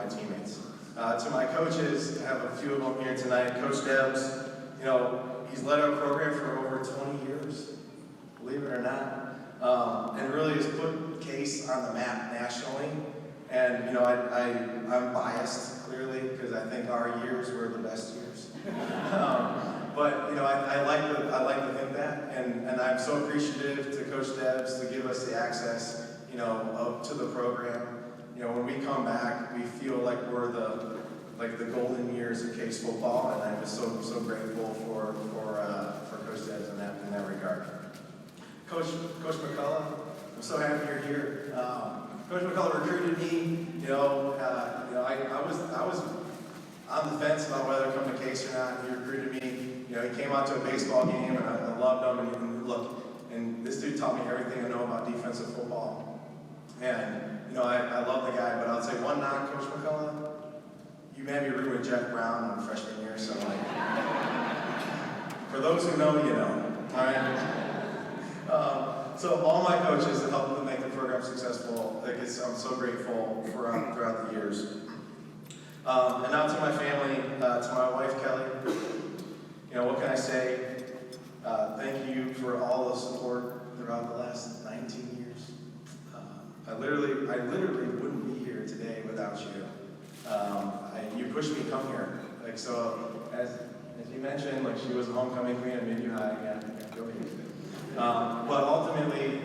teammates. To my coaches, I have a few of them here tonight. Coach Debs, you know, he's led our program for over 20 years, believe it or not, and really has put Case on the map nationally. And, you know, I'm biased, clearly, because I think our years were the best years. But, you know, I like to think that, and I'm so appreciative to Coach Debs to give us the access, you know, to the program. You know, when we come back, we feel like we're the golden years of Case football, and I'm just so grateful for Coach Debs in that regard. Coach McCullough, I'm so happy you're here. Coach McCullough recruited me. You know, I was on the fence about whether to come to Case or not. He recruited me. You know, he came out to a baseball game, and I loved him. And look, and this dude taught me everything I know about defensive football. And you know, I love the guy, but I'll say one knock, Coach McCullough. You made me room with Jeff Brown in freshman year, so like, for those who know, you know. All right. So all my coaches that helped them make the program successful, I'm so grateful for throughout the years. And now to my family, to my wife Kelly. You know, what can I say? Thank you for all the support throughout the last 19 years. I literally wouldn't be here today without you. You pushed me to come here. Like, so, as you mentioned, like, she was a homecoming queen at Mid-U High again. But ultimately,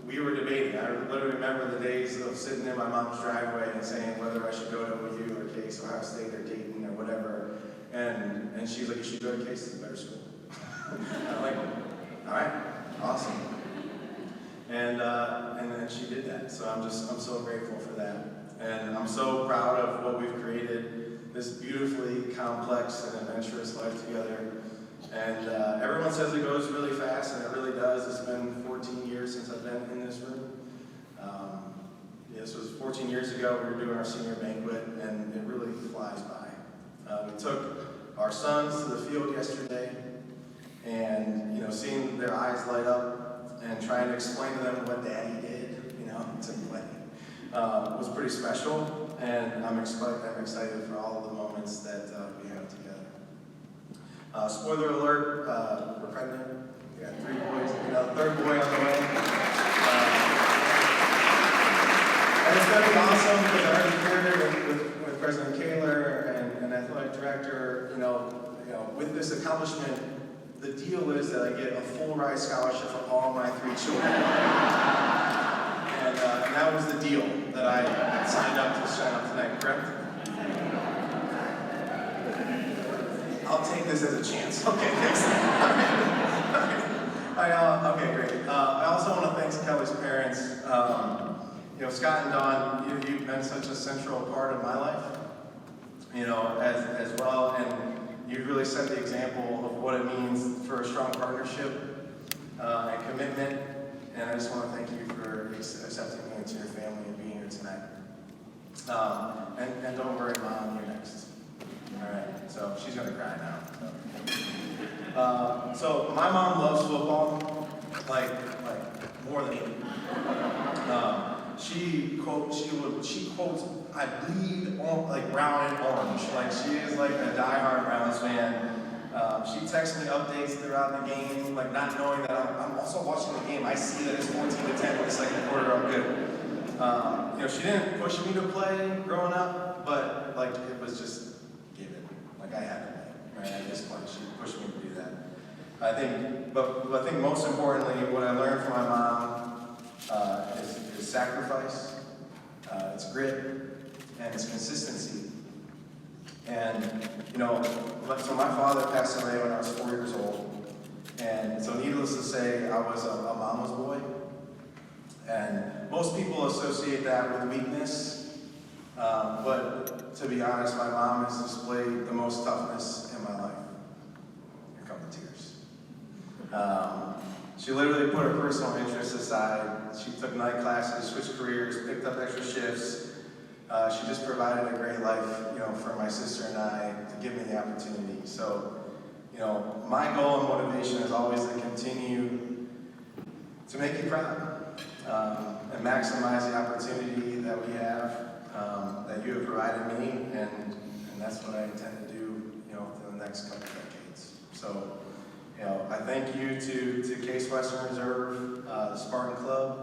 we were debating. I literally remember the days of sitting in my mom's driveway and saying whether I should go to OU or Case, Ohio State or Dayton or whatever. And she's like, you should go to Case, it's a better school. I'm like, all right, awesome. And then she did that. So I'm so grateful for that. And I'm so proud of what we've created, this beautifully complex and adventurous life together. And everyone says it goes really fast, and it really does. It's been 14 years since I've been in this room. This was 14 years ago. We were doing our senior banquet, and it really flies by. We took our sons to the field yesterday, and seeing their eyes light up and trying to explain to them what Daddy did, to play, was pretty special. And I'm excited for all of the moments that we have together. Spoiler alert, we're pregnant. We got 3 boys, third boy on the way. And it's going to be awesome because I already shared it with President Kaler and athletic director. With this accomplishment, the deal is that I get a full ride scholarship for all my 3 children. And that was the deal that I signed up to sign up tonight, correct? I'll take this as a chance. Okay, thanks. Okay, great. I also want to thank Kelly's parents. Scott and Dawn, you've been such a central part of my life, as well, and you've really set the example of what it means for a strong partnership and commitment. And I just want to thank you for accepting me into your family and being here tonight. And don't worry, Mom, you're next. All right, so she's going to cry now. So my mom loves football, like more than me. She quotes, I bleed like brown and orange. Like she is like a diehard Browns fan. She texts me updates throughout the game, like not knowing that I'm also watching the game. I see that it's 14-10 in the second quarter, I'm good. She didn't push me to play growing up, but like it was just given. Like I had to play, right? At this point, she pushed me to do that. I think most importantly, what I learned from my mom is sacrifice, it's grit, and it's consistency. And, so my father passed away when I was 4 years old. And so needless to say, I was a mama's boy. And most people associate that with weakness. But to be honest, my mom has displayed the most toughness in my life. Here come the tears. She literally put her personal interests aside. She took night classes, switched careers, picked up extra shifts. She just provided a great life, for my sister and I to give me the opportunity. So, my goal and motivation is always to continue to make you proud and maximize the opportunity that we have, that you have provided me, and that's what I intend to do, for the next couple decades. So, I thank you to Case Western Reserve, the Spartan Club,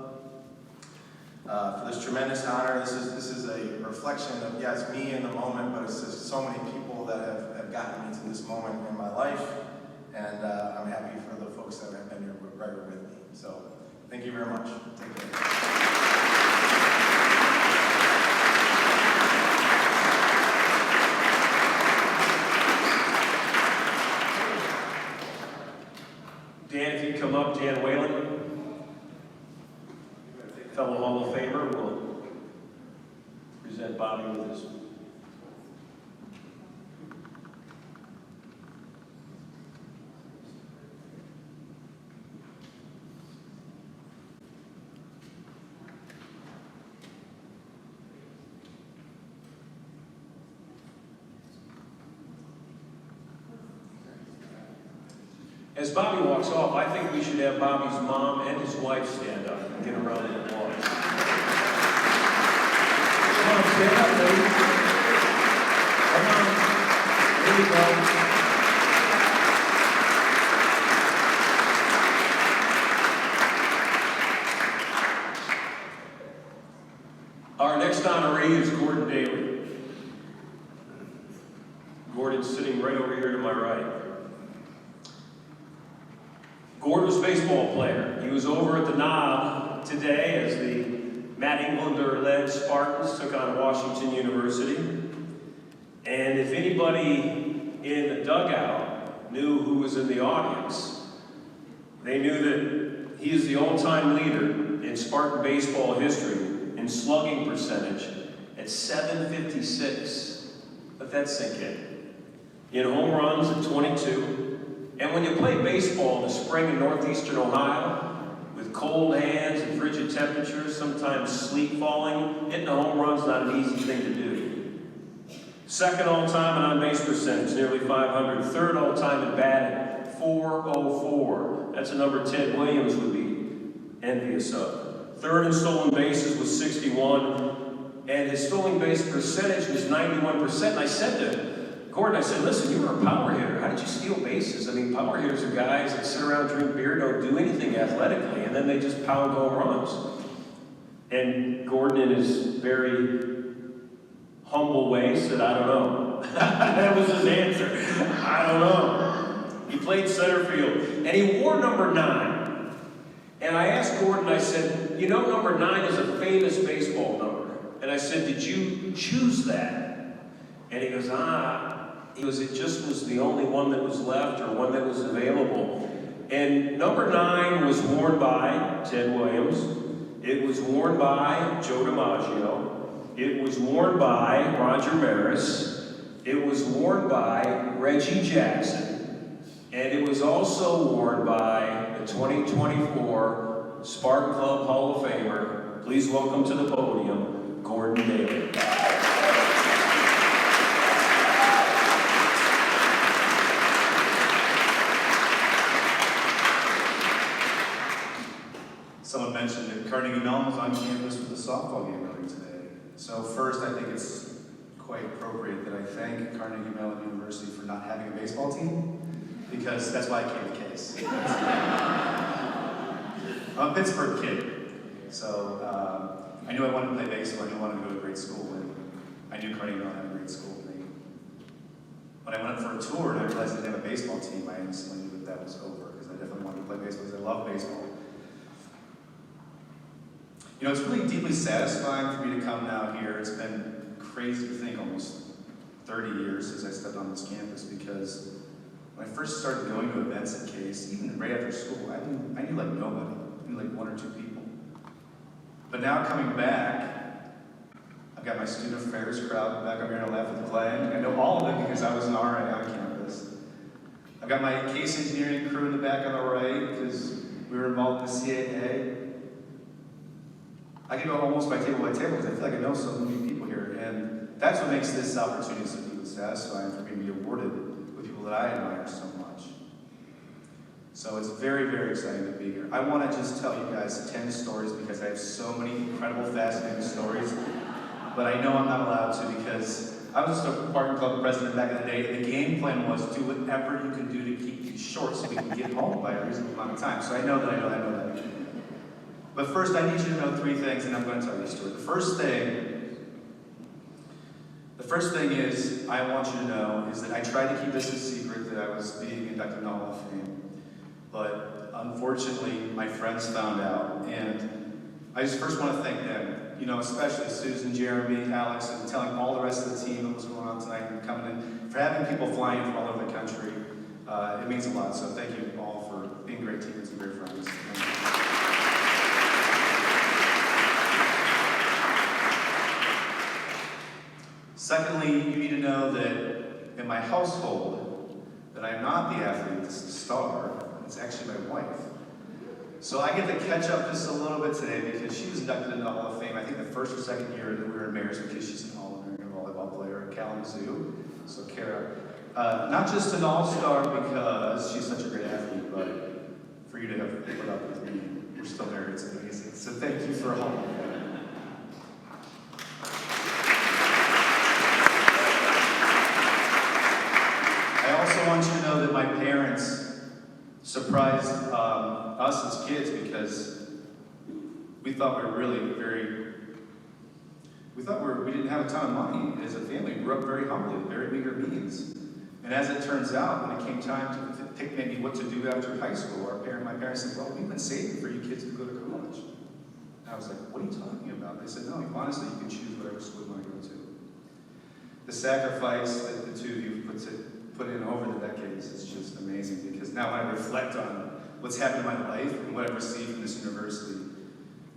for this tremendous honor. This is a reflection of, it's me in the moment, but it's just so many people that have gotten me to this moment in my life, and I'm happy for the folks that have been here right with me. So, thank you very much. Take care. Dan, if you come up, Dan Whalen, fellow Hall of Famer, will present Bobby with his. As Bobby walks off, I think we should have Bobby's mom and his wife stand up and get a round of applause. Come on, stand up, ladies. Come on. There you go. Our next honoree is Gordon Daly. Gordon's sitting right over here to my right. Gordon was a baseball player. He was over at the Knob today as the Matt Englander-led Spartans took on Washington University. And if anybody in the dugout knew who was in the audience, they knew that he is the all-time leader in Spartan baseball history in slugging percentage at .756. Let that sink in home runs at 22. And when you play baseball in the spring in northeastern Ohio, with cold hands and frigid temperatures, sometimes sleet falling, hitting a home run's not an easy thing to do. Second all-time in on-base percentage, nearly 500. Third all-time in batting, 404. That's a number Ted Williams would be envious of. Third in stolen bases was 61, and his stolen base percentage was 91%. And I said to Gordon, I said, listen, you were a power hitter. How did you steal bases? I mean, power hitters are guys that sit around, drink beer, don't do anything athletically, and then they just pound home runs. And Gordon, in his very humble way, said, I don't know. That was his answer. I don't know. He played center field, and he wore number 9. And I asked Gordon, I said, you know, number 9 is a famous baseball number. And I said, did you choose that? And he goes, it just was the only one that was left or one that was available. And number 9 was worn by Ted Williams. It was worn by Joe DiMaggio. It was worn by Roger Maris. It was worn by Reggie Jackson. And it was also worn by the 2024 Spartan Club Hall of Famer. Please welcome to the podium, Gordon Daly. Someone mentioned that Carnegie Mellon was on campus for the softball game earlier today. So first, I think it's quite appropriate that I thank Carnegie Mellon University for not having a baseball team, because that's why I came to Case. I'm a Pittsburgh kid, so I knew I wanted to play baseball. I knew I wanted to go to a great school, and I knew Carnegie Mellon had a great school for me. When I went up for a tour and I realized I didn't have a baseball team, I instantly knew that was over, because I definitely wanted to play baseball, because I love baseball. You know, it's really deeply satisfying for me to come out here. It's been crazy to think almost 30 years since I stepped on this campus, because when I first started going to events at Case, even right after school, I knew like nobody. I knew like 1 or 2 people. But now coming back, I've got my student affairs crowd back up here on the left with Glenn. I know all of them because I was an RA on campus. I've got my Case engineering crew in the back on the right because we were involved in the CAA. I can go almost by table because I feel like I know so many people here, and that's what makes this opportunity so deeply satisfying for me to be awarded with people that I admire so much. So it's very, very exciting to be here. I want to just tell you guys 10 stories because I have so many incredible, fascinating stories, but I know I'm not allowed to because I was just a Spartan Club president back in the day, and the game plan was do whatever you can do to keep these short so we can get home by a reasonable amount of time. So I know that. But first, I need you to know 3 things, and I'm going to tell you a story. The first thing is, I want you to know, is that I tried to keep this a secret that I was being inducted in the Hall of Fame. But unfortunately, my friends found out, and I just first want to thank them. You know, especially Susan, Jeremy, Alex, and telling all the rest of the team what was going on tonight and coming in, for having people flying in from all over the country. It means a lot, so thank you all for being great teammates and great friends. Thank you. Secondly, you need to know that in my household, that I'm not the athlete that's the star. It's actually my wife. So I get to catch up just a little bit today because she was inducted into the Hall of Fame, I think the first or second year that we were in marriage, because she's an All-American volleyball player at Kalamazoo. So Kara, not just an all-star because she's such a great athlete, but for you to have put up with me, we're still married, it's amazing. So thank you for all of that. I also want you to know that my parents surprised us as kids because we thought we were really we didn't have a ton of money as a family. We grew up very humbly, very meager means. And as it turns out, when it came time pick maybe what to do after high school. My parents said, well, we've been saving for you kids to go to college. And I was like, what are you talking about? They said, no, honestly, you can choose whatever school you want to go to. The sacrifice that the two of you put in over the decades is just amazing, because now when I reflect on what's happened in my life and what I've received from this university,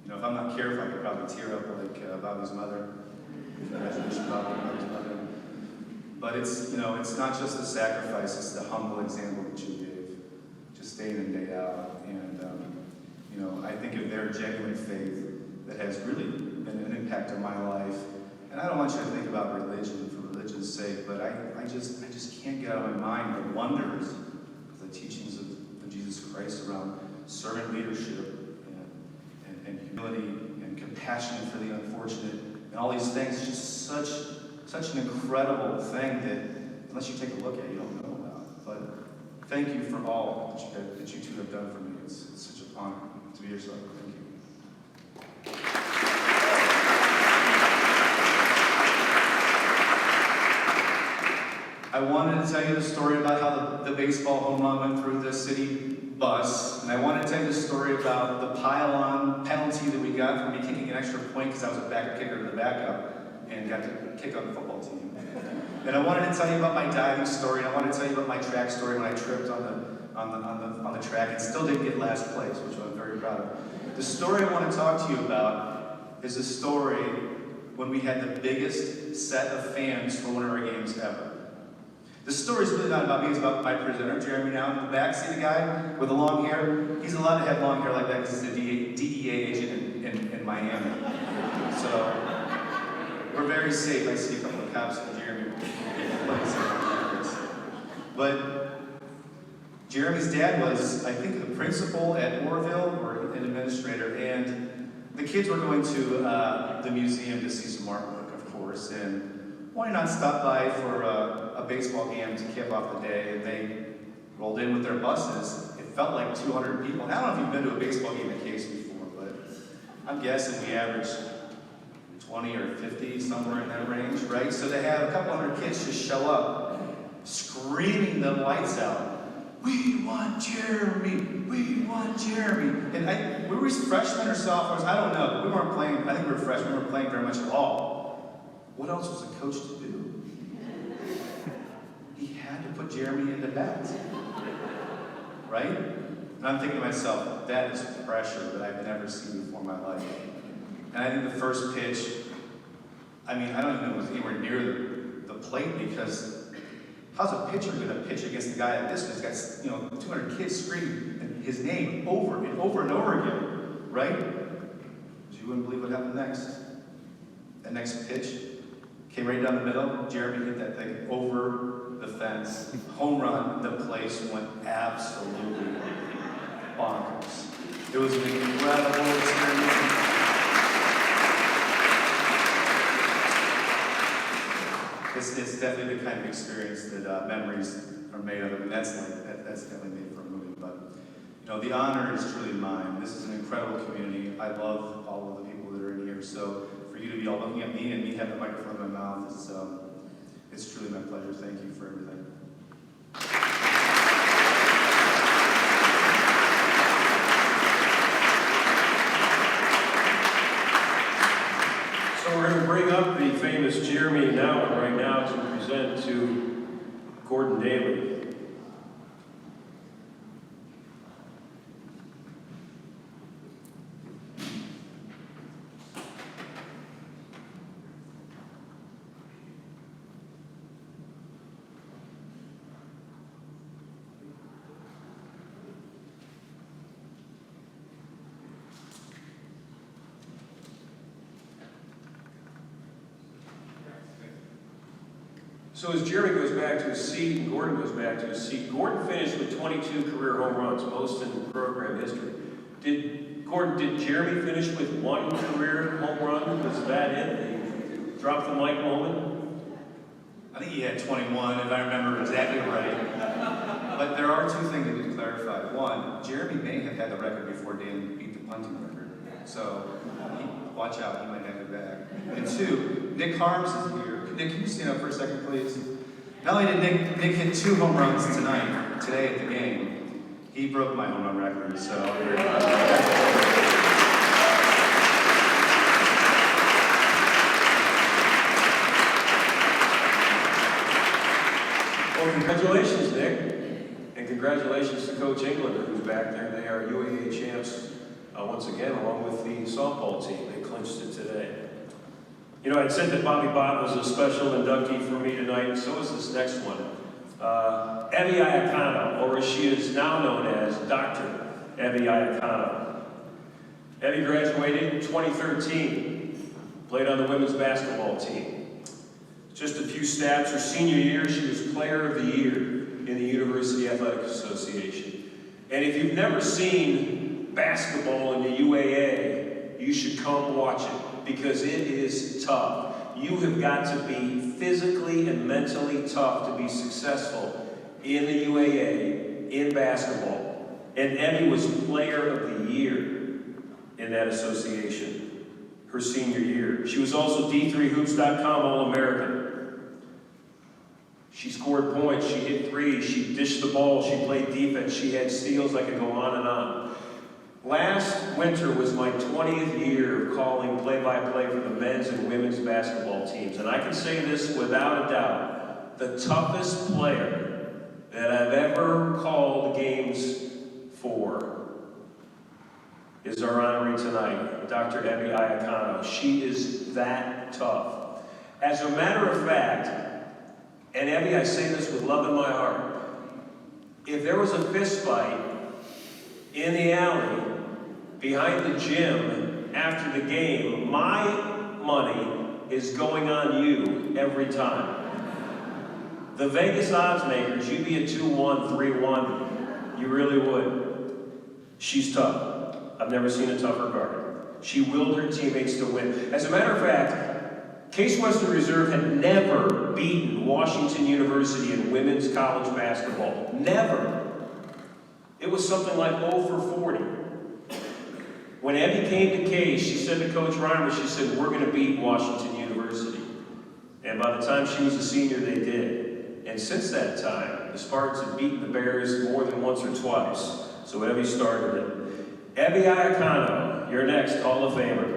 you know, if I'm not careful, I could probably tear up like Bobby's mother. Congratulations, Bobby's mother. But it's, you know, it's not just the sacrifice, it's the humble example that you gave, just day in and day out. And, you know, I think of their genuine faith that has really been an impact on my life. And I don't want you to think about religion for religion's sake, but I just can't get out of my mind the wonders of the teachings of Jesus Christ around servant leadership and humility and compassion for the unfortunate and all these things. It's just such an incredible thing that unless you take a look at it, you don't know about. But thank you for all that you two have done for me. It's such an honor to be your son. Thank you. I wanted to tell you the story about how the baseball home run went through the city bus, and I wanted to tell you the story about the pile-on penalty that we got for me kicking an extra point because I was a backup kicker to the backup and got to kick on the football team. And I wanted to tell you about my diving story, and I wanted to tell you about my track story when I tripped on the track and still didn't get last place, which I'm very proud of. The story I want to talk to you about is a story when we had the biggest set of fans for one of our games ever. The story's really not about me, it's about my presenter, Jeremy, now in the back. See the guy with the long hair? He's allowed to have long hair like that because he's a DEA agent in Miami. So, we're very safe. I see a couple of cops and Jeremy. But Jeremy's dad was, I think, the principal at Orville, or an administrator, and the kids were going to the museum to see some artwork, of course, and why not stop by for a baseball game to cap off the day? And they rolled in with their buses. It felt like 200 people. And I don't know if you've been to a baseball game at Case before, but I'm guessing we average 20 or 50, somewhere in that range, right? So they have a couple hundred kids just show up, screaming the lights out. We want Jeremy! We want Jeremy! And we were freshmen or sophomores, I don't know. We weren't playing, I think we were freshmen, we weren't playing very much at all. What else was a coach to do? He had to put Jeremy in the bat. Right? And I'm thinking to myself, that is pressure that I've never seen before in my life. And I think the first pitch, I mean, I don't even know if it was anywhere near the plate, because how's a pitcher going to pitch against the guy at this one? He's got, you know, 200 kids screaming his name over and over and over again, right? You wouldn't believe what happened next. The next pitch came right down the middle. Jeremy hit that thing over the fence. Home run. The place went absolutely bonkers. It was an incredible experience. It's definitely the kind of experience that memories are made of. I mean, that's definitely made for a movie. But you know, the honor is truly mine. This is an incredible community. I love all of the people that are in here. So for you to be all looking at me and me have the microphone in my mouth, it's truly my pleasure. Thank you for everything. So we're going to bring up the famous Jeremy now and right now to present to Gordon Daly. So as Jerry goes back to his seat and Gordon goes back to his seat, Gordon finished with 22 career home runs, most in program history. Did Jeremy finish with one career home run? Was that it? The drop the mic moment? I think he had 21, if I remember exactly right. But there are two things I need to clarify. One, Jeremy may have had the record before Dan beat the punting record. So, watch out, he might have it back. And two, Nick Harms is here. Nick, can you stand up for a second, please? Not only did Nick hit 2 home runs tonight, today at the game, he broke my home run record, so Well, congratulations, Nick. And congratulations to Coach Englander, who's back there. They are UAA champs once again, along with the softball team. They clinched it today. You know, I'd said that Bobby Bott was a special inductee for me tonight, and so is this next one. Evie Iacano, or as she is now known as Dr. Evie Iacano. Evie graduated in 2013, played on the women's basketball team. Just a few stats. Her senior year, she was Player of the Year in the University Athletic Association. And if you've never seen basketball in the UAA, you should come watch it, because it is tough. You have got to be physically and mentally tough to be successful in the UAA in basketball. And Evie was Player of the Year in that association her senior year. She was also D3Hoops.com All-American. She scored points, she hit threes, she dished the ball, she played defense, she had steals. I could go on and on. Last winter was my 20th year of calling play-by-play for the men's and women's basketball teams. And I can say this without a doubt, the toughest player that I've ever called games for is our honoree tonight, Dr. Evie Iacano. She is that tough. As a matter of fact, and Evie, I say this with love in my heart, if there was a fist fight in the alley behind the gym after the game, my money is going on you every time. The Vegas odds makers, you'd be a 2-1, 3-1. You really would. She's tough. I've never seen a tougher guard. She willed her teammates to win. As a matter of fact, Case Western Reserve had never beaten Washington University in women's college basketball. Never. It was something like 0 for 40. When Evie came to Case, she said to Coach Reimer, she said, we're going to beat Washington University. And by the time she was a senior, they did. And since that time, the Spartans have beaten the Bears more than once or twice. So Evie started it. Evie Iacano, your next Hall of Famer.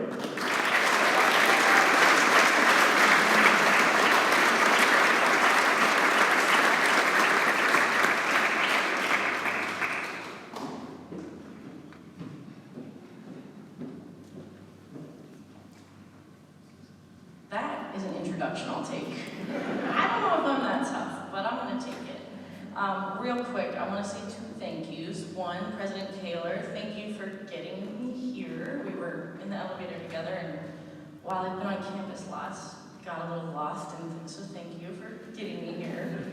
That is an introduction I'll take. I don't know if I'm that tough, but I'm going to take it. Real quick, I want to say 2 thank yous. One, President Taylor, thank you for getting me here. We were in the elevator together, and while I've been on campus lots, got a little lost, and so thank you for getting me here.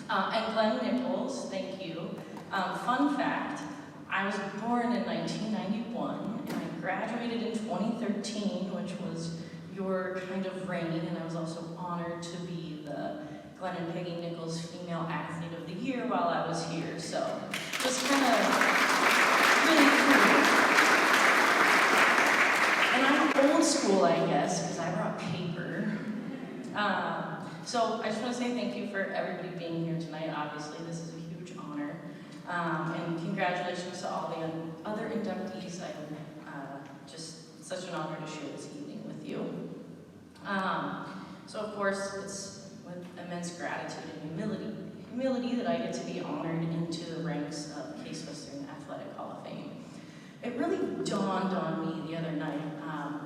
And Glenn Nichols, thank you. Fun fact, I was born in 1991, and I graduated in 2013, which was your kind of reign, and I was also honored to be the Glenn and Peggy Nichols Female Athlete of the Year while I was here, so just kind of really cool. And I'm old school, I guess, because I brought paper. So I just want to say thank you for everybody being here tonight. Obviously, this is a huge honor. And congratulations to all the other inductees. Just such an honor to share this evening with you. So of course, it's with immense gratitude and humility that I get to be honored into the ranks of Case Western Athletic Hall of Fame. It really dawned on me the other night.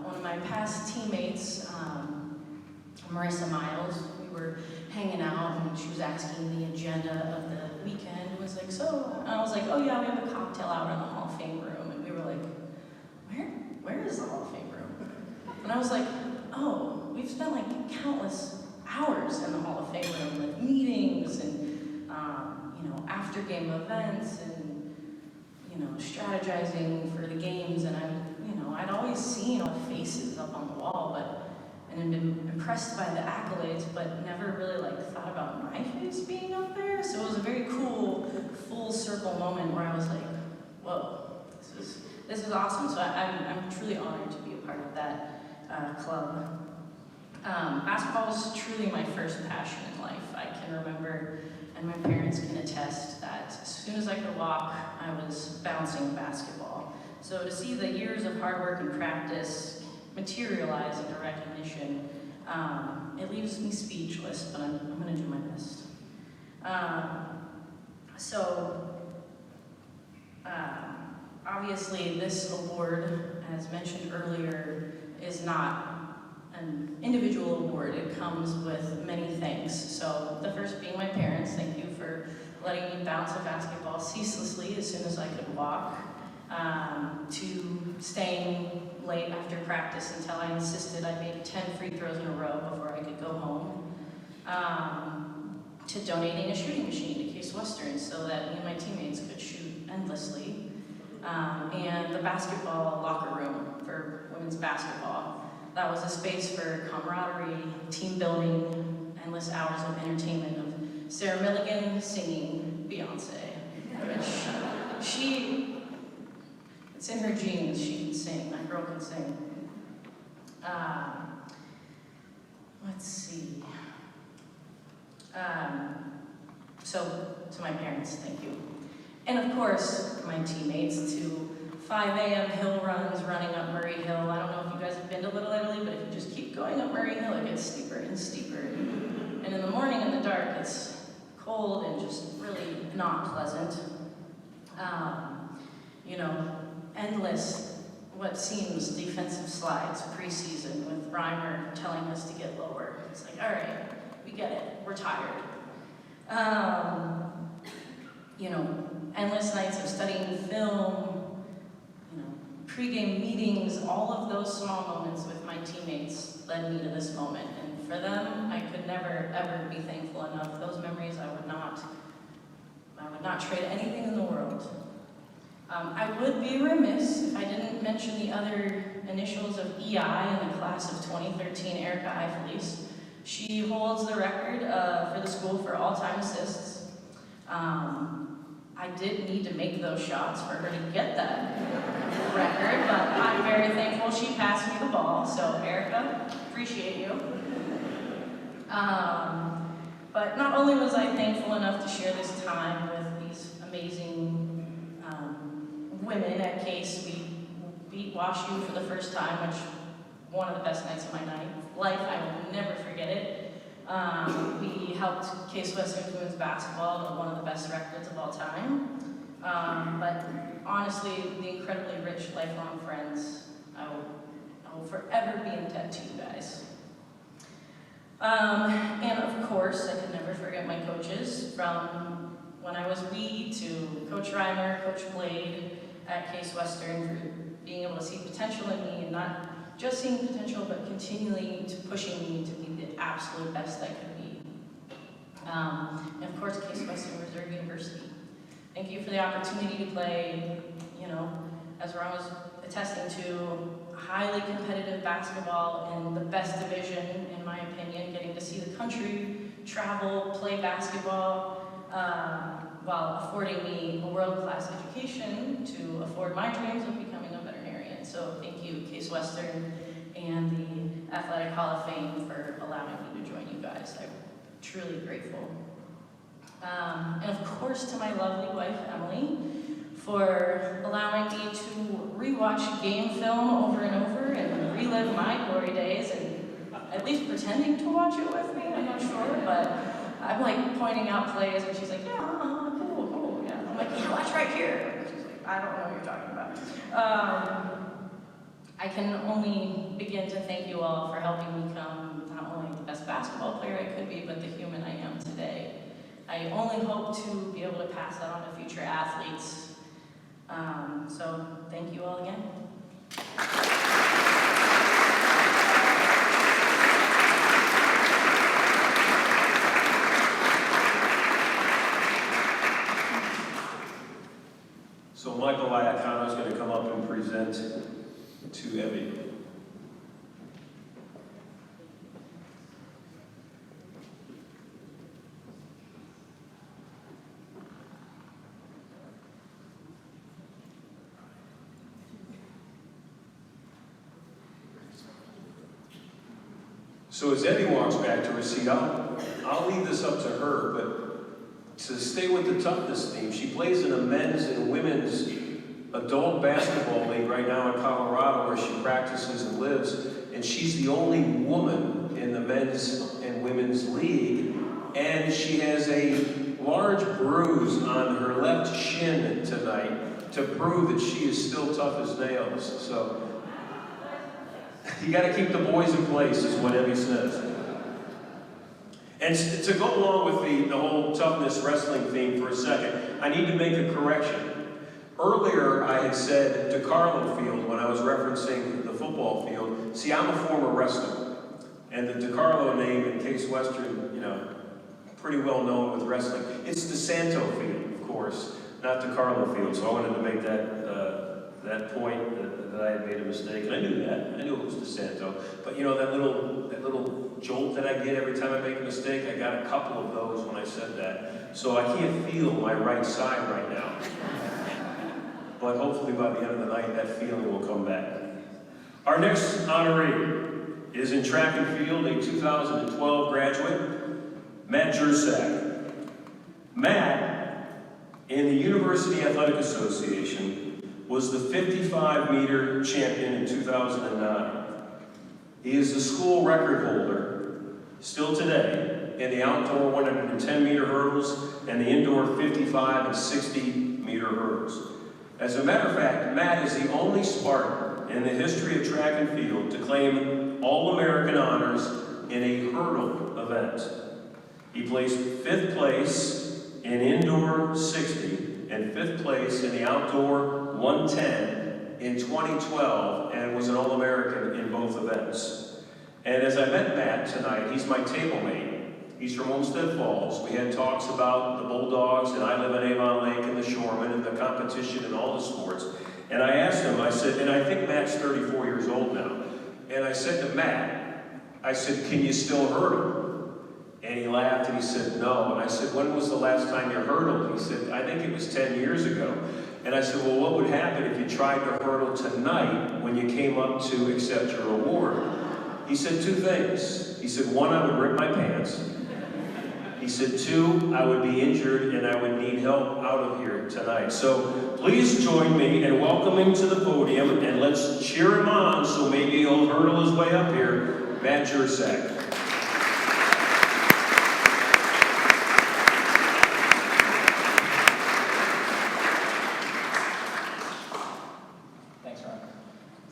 One of my past teammates, Marissa Miles, we were hanging out and she was asking the agenda of the weekend. It was like, so, and I was like, oh yeah, we have a cocktail hour in the Hall of Fame room. And we were like, where is the Hall of Fame room? And I was like, oh, we've spent like countless hours in the Hall of Fame room with meetings and, after game events and, strategizing for the games. And I'd always seen all the faces up on the wall, and had been impressed by the accolades, but never really thought about my face being up there. So it was a very cool, full circle moment where I was like, whoa, this is awesome. So I'm truly honored to be a part of that club. Basketball was truly my first passion in life. I can remember, and my parents can attest, that as soon as I could walk, I was bouncing a basketball. So to see the years of hard work and practice materialize into recognition, it leaves me speechless, but I'm going to do my best. Obviously, this award, as mentioned earlier, is not an individual award. It comes with many thanks. So the first being my parents. Thank you for letting me bounce a basketball ceaselessly as soon as I could walk, to staying late after practice until I insisted I make 10 free throws in a row before I could go home, to donating a shooting machine to Case Western so that me and my teammates could shoot endlessly, and the basketball locker room for women's basketball. That was a space for camaraderie, team building, endless hours of entertainment of Sarah Milligan singing Beyonce, which it's in her genes, she can sing, that girl can sing. Let's see. So, to my parents, thank you. And of course, my teammates, to 5 a.m. hill runs, running up Murray Hill. I don't know if you guys have been to Little Italy, but if you just keep going up Murray Hill, it gets steeper and steeper. And in the morning, in the dark, it's cold and just really not pleasant. Endless, what seems defensive slides preseason with Reimer telling us to get lower. It's like, all right, we get it, we're tired. Endless nights of studying film, pre-game meetings, all of those small moments with my teammates led me to this moment. And for them, I could never, ever be thankful enough. Those memories I would not trade anything in the world. I would be remiss if I didn't mention the other initials of EI in the class of 2013, Erica Eifelies. She holds the record for the school for all-time assists. I did need to make those shots for her to get that record, but I'm very thankful she passed me the ball, so Erica, appreciate you. But not only was I thankful enough to share this time with these amazing women at Case. We beat WashU for the first time, which one of the best nights of my life. I will never forget it. We helped Case Western women's basketball to one of the best records of all time. But honestly, the incredibly rich lifelong friends, I will forever be in debt to you guys. And of course, I could never forget my coaches, from when I was wee to Coach Reimer, Coach Blade at Case Western, for being able to see potential in me, and not just seeing potential, but continually pushing me to be the absolute best I could be. And of course, Case Western Reserve University. Thank you for the opportunity to play, as Ron was attesting to, highly competitive basketball in the best division, in my opinion, getting to see the country, travel, play basketball, while affording me a world-class education to afford my dreams of becoming a veterinarian. So thank you, Case Western and the Athletic Hall of Fame, for allowing me to join you guys. I'm truly grateful. And of course, to my lovely wife, Emily, for allowing me to rewatch game film over and over and relive my glory days, and at least pretending to watch it with me. I'm not sure, but I'm like pointing out plays, and she's like, yeah, cool, yeah. I'm like, yeah, watch right here. She's like, I don't know what you're talking about. I can only begin to thank you all for helping me become not only the best basketball player I could be, but the human I am today. I only hope to be able to pass that on to future athletes. So thank you all again. So Michael Iacano is going to come up and present to Evie. So as Eddie walks back to her seat, I'll leave this up to her, but to stay with the toughness theme, she plays in a men's and women's adult basketball league right now in Colorado where she practices and lives, and she's the only woman in the men's and women's league, and she has a large bruise on her left shin tonight to prove that she is still tough as nails. So you got to keep the boys in place, is what Emmy says. And to go along with the whole toughness wrestling theme for a second, I need to make a correction. Earlier, I had said DeCarlo Field when I was referencing the football field. See, I'm a former wrestler, and the DeCarlo name in Case Western, pretty well known with wrestling. It's DeSanto Field, of course, not DeCarlo Field. So I wanted to make that point that I had made a mistake, and I knew that. I knew it was DeSanto. But that little jolt that I get every time I make a mistake, I got a couple of those when I said that. So I can't feel my right side right now. But hopefully by the end of the night, that feeling will come back. Our next honoree is in track and field, a 2012 graduate, Matt Jersak. Matt, in the University Athletic Association, was the 55-meter champion in 2009. He is the school record holder, still today, in the outdoor 110-meter hurdles and the indoor 55 and 60-meter hurdles. As a matter of fact, Matt is the only Spartan in the history of track and field to claim All-American honors in a hurdle event. He placed 5th place in indoor 60 and 5th place in the outdoor 110 in 2012 and was an All-American in both events. And as I met Matt tonight, he's my table mate. He's from Olmsted Falls. We had talks about the Bulldogs, and I live in Avon Lake and the Shoremen and the competition and all the sports. And I asked him, I said, and I think Matt's 34 years old now. And I said to Matt, I said, can you still hurdle? And he laughed and he said, no. And I said, when was the last time you hurdled? He said, I think it was 10 years ago. And I said, well, what would happen if you tried to hurdle tonight when you came up to accept your award? He said 2 things. He said, 1, I would rip my pants. He said, 2, I would be injured and I would need help out of here tonight. So please join me in welcoming to the podium, and let's cheer him on so maybe he'll hurdle his way up here, Matt Jersak. Thanks, Ron.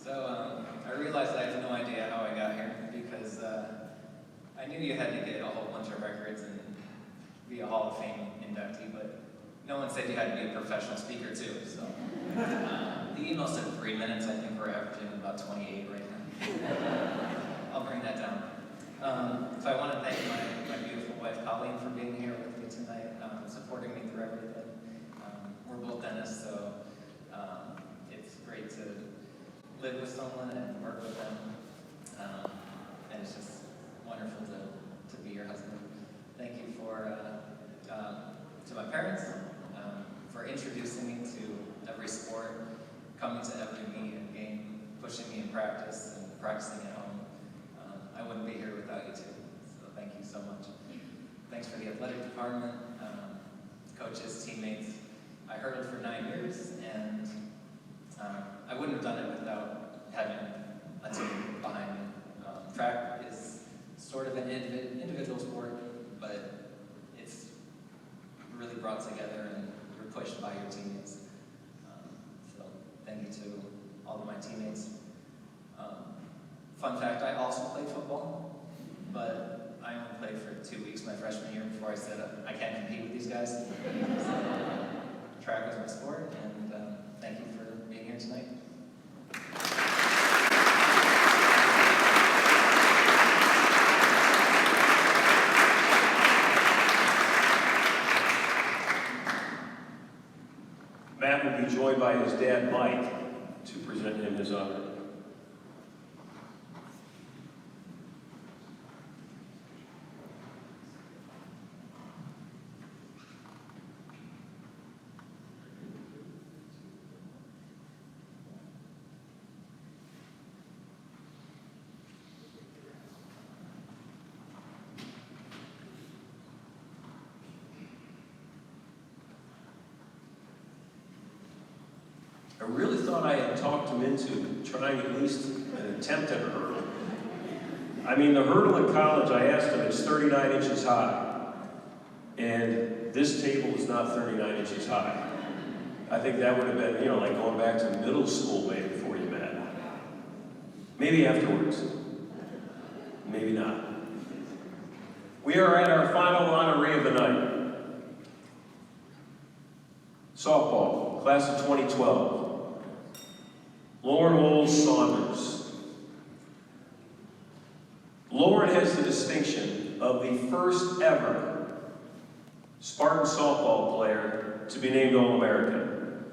So I realized I have no idea how I got here because I knew you had to get a whole bunch of records and be a Hall of Fame inductee, but no one said you had to be a professional speaker too. So the email said 3 minutes. I think we're averaging about 28 right now. I'll bring that down. So I want to thank my beautiful wife Colleen for being here with me tonight, supporting me through everything. We're both dentists, so it's great to live with someone and work with them, and it's just wonderful to be your husband. Thank you to my parents for introducing me to every sport, coming to every meet and game, pushing me in practice and practicing at home. I wouldn't be here without you too, so thank you so much. Thanks for the athletic department, coaches, teammates. I hurdled for 9 years, and I wouldn't have done it without having a team behind me. Track is sort of an individual sport, but it's really brought together and you're pushed by your teammates. So thank you to all of my teammates. Fun fact, I also played football, but I only played for 2 weeks my freshman year before I said I can't compete with these guys. So, track was my sport, and thank you for being here tonight. Matt will be joined by his dad, Mike, to present him his honor. I really thought I had talked him into trying at least an attempt at a hurdle. I mean, the hurdle in college, I asked him, it's 39 inches high. And this table is not 39 inches high. I think that would have been, you know, like going back to middle school way before you met. Maybe afterwards. Maybe not. We are at our final honoree of the night. Softball, class of 2012. Lauren Wolves Saunders. Lauren has the distinction of the first ever Spartan softball player to be named All-American.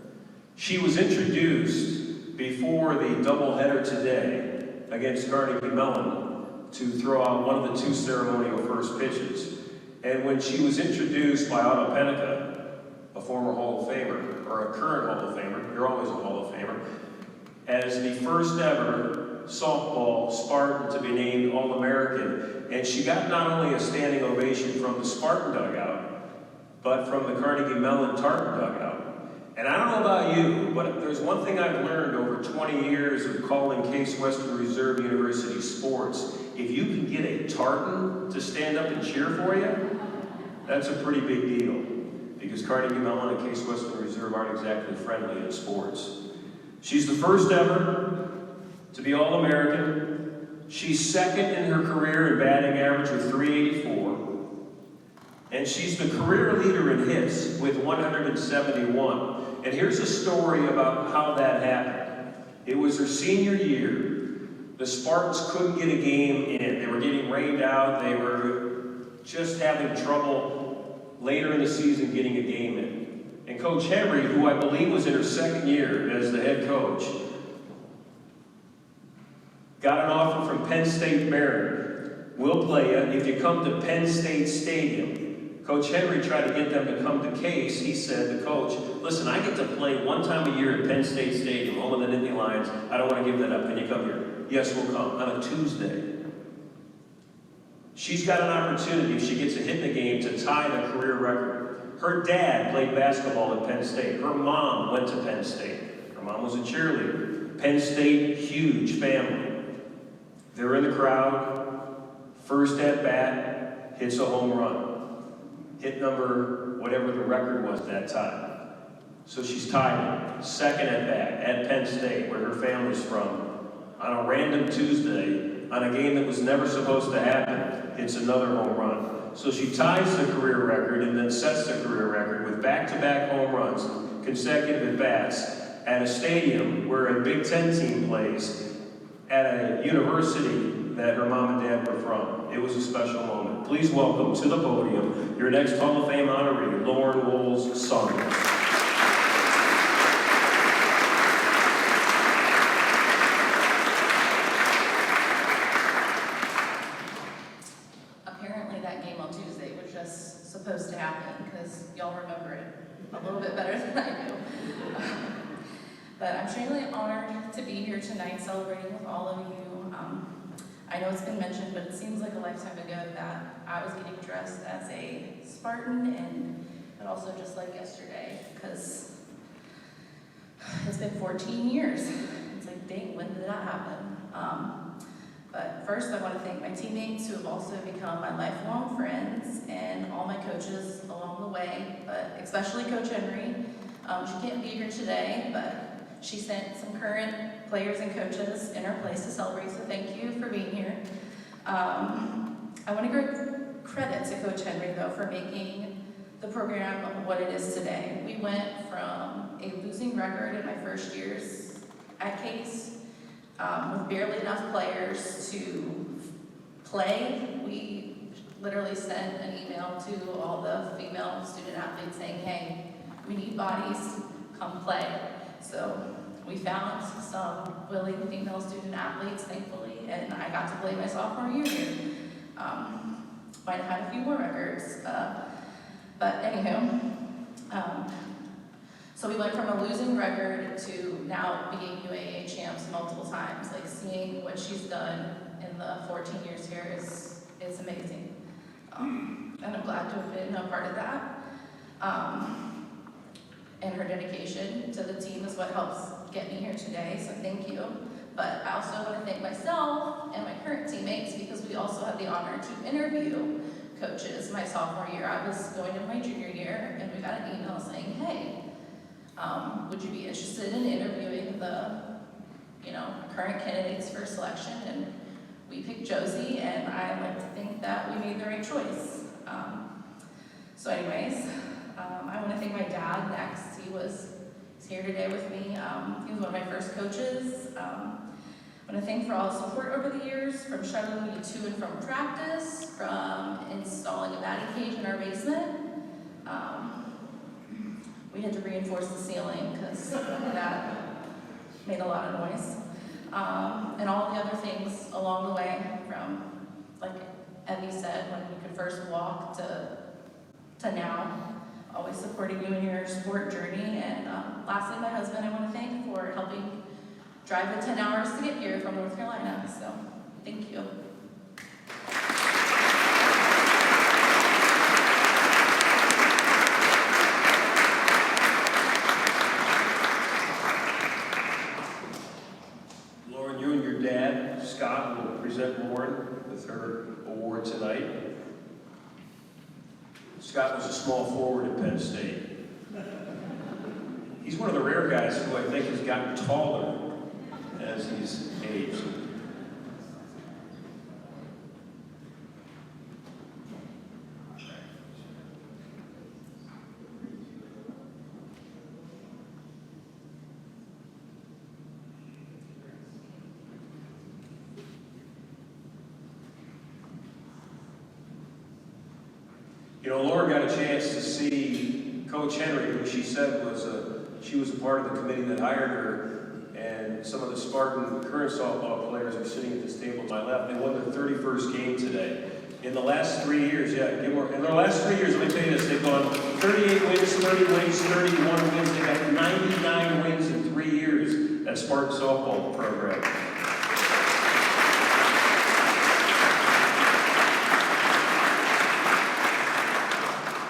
She was introduced before the doubleheader today against Carnegie Mellon to throw out one of the two ceremonial first pitches. And when she was introduced by Otto Pennica, a former Hall of Famer, or a current Hall of Famer, you're always a Hall of Famer, as the first ever softball Spartan to be named All-American. And she got not only a standing ovation from the Spartan dugout, but from the Carnegie Mellon Tartan dugout. And I don't know about you, but there's one thing I've learned over 20 years of calling Case Western Reserve University sports. If you can get a Tartan to stand up and cheer for you, that's a pretty big deal. Because Carnegie Mellon and Case Western Reserve aren't exactly friendly in sports. She's the first ever to be All-American. She's second in her career in batting average with 384. And she's the career leader in hits with 171. And here's a story about how that happened. It was her senior year. The Spartans couldn't get a game in. They were getting rained out. They were just having trouble later in the season getting a game in. And Coach Henry, who I believe was in her second year as the head coach, got an offer from Penn State Maryland. We'll play you if you come to Penn State Stadium. Coach Henry tried to get them to come to Case. He said, the coach, listen, I get to play one time a year at Penn State Stadium, home of the Nittany Lions. I don't want to give that up. Can you come here? Yes, we'll come. On a Tuesday. She's got an opportunity, if she gets a hit in the game, to tie the career record. Her dad played basketball at Penn State. Her mom went to Penn State. Her mom was a cheerleader. Penn State, huge family. They're in the crowd. First at bat, hits a home run. Hit number, whatever the record was that time. So she's tied second at bat at Penn State, where her family's from. On a random Tuesday, on a game that was never supposed to happen, hits another home run. So she ties the career record and then sets the career record with back-to-back home runs, consecutive at-bats, at a stadium where a Big Ten team plays, at a university that her mom and dad were from. It was a special moment. Please welcome to the podium your next Hall of Fame honoree, Lauren Wolves Saunders. Apparently that game on Tuesday was just supposed to happen because y'all remember it a little bit better than I do. But I'm extremely honored to be here tonight celebrating with all of you. I know it's been mentioned, but it seems like a lifetime ago that I was getting dressed as a Spartan, but also just like yesterday, because it's been 14 years. It's like, dang, when did that happen? But first, I want to thank my teammates who have also become my lifelong friends and all my coaches along the way, but especially Coach Henry. She can't be here today, but she sent some current players and coaches in her place to celebrate, so thank you for being here. I want to give credit to Coach Henry, though, for making the program what it is today. We went from a losing record in my first years at Case, with barely enough players to play. We literally sent an email to all the female student athletes saying, hey, we need bodies, come play. So we found some willing female student athletes, thankfully, and I got to play my sophomore year here. Might have had a few more records, but anywho. So we went from a losing record to now being UAA champs multiple times. Like, seeing what she's done in the 14 years here is amazing. And I'm glad to have been a part of that. And her dedication to the team is what helps get me here today, so thank you. But I also want to thank myself and my current teammates because we also had the honor to interview coaches my sophomore year. I was going into my junior year and we got an email saying, hey, would you be interested in interviewing the current candidates for selection? And we picked Josie, and I like to think that we made the right choice. So anyways, I want to thank my dad next. He's here today with me. He was one of my first coaches. I want to thank for all the support over the years, from shuttling me to and from practice, from installing a batting cage in our basement. We had to reinforce the ceiling because that made a lot of noise. And all the other things along the way, from, like Evie said, when we could first walk to now, always supporting you in your sport journey. And lastly, my husband I want to thank for helping drive the 10 hours to get here from North Carolina. So, thank you. Lauren, you and your dad, Scott, will present Lauren with her award tonight. Scott was a small forward at Penn State. He's one of the rare guys who I think has gotten taller as he's aged. Lauren got a chance to see Coach Henry, who she said she was a part of the committee that hired her, and some of the Spartan current softball players are sitting at this table to my left. They won their 31st game today. In the last 3 years, let me tell you this, they've gone 38 wins, 30 wins, 31 wins. They've got 99 wins in 3 years, that Spartan softball program.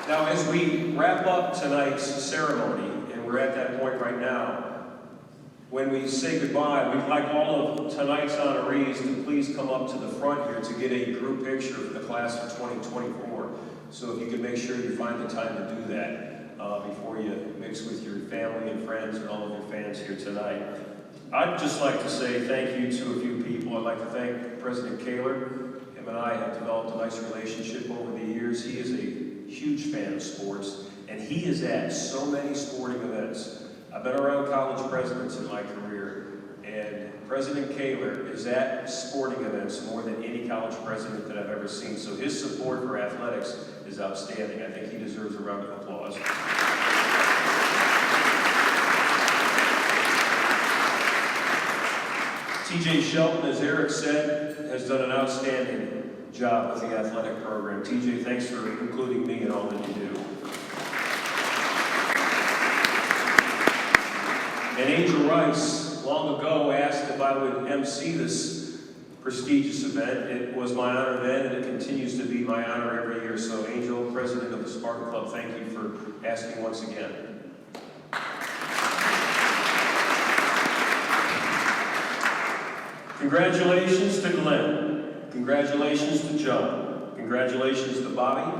Now, as we wrap up tonight's ceremony, and we're at that point right now, when we say goodbye, we'd like all of tonight's honorees to please come up to the front here to get a group picture for the class of 2024. So if you could make sure you find the time to do that before you mix with your family and friends and all of your fans here tonight. I'd just like to say thank you to a few people. I'd like to thank President Kaler. Him and I have developed a nice relationship over the years. He is a huge fan of sports, and he is at so many sporting events. I've been around college presidents in my career, and President Kaler is at sporting events more than any college president that I've ever seen. So his support for athletics is outstanding. I think he deserves a round of applause. TJ Shelton, as Eric said, has done an outstanding job with the athletic program. TJ, thanks for including me in all that you do. And Angel Rice, long ago, asked if I would MC this prestigious event. It was my honor then, and it continues to be my honor every year. So Angel, president of the Spartan Club, thank you for asking once again. Congratulations to Glenn. Congratulations to John. Congratulations to Bobby,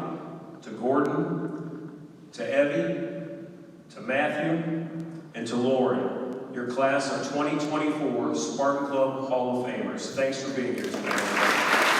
to Gordon, to Evie, to Matthew, and to Lauren, your class of 2024 Spartan Club Hall of Famers. Thanks for being here tonight.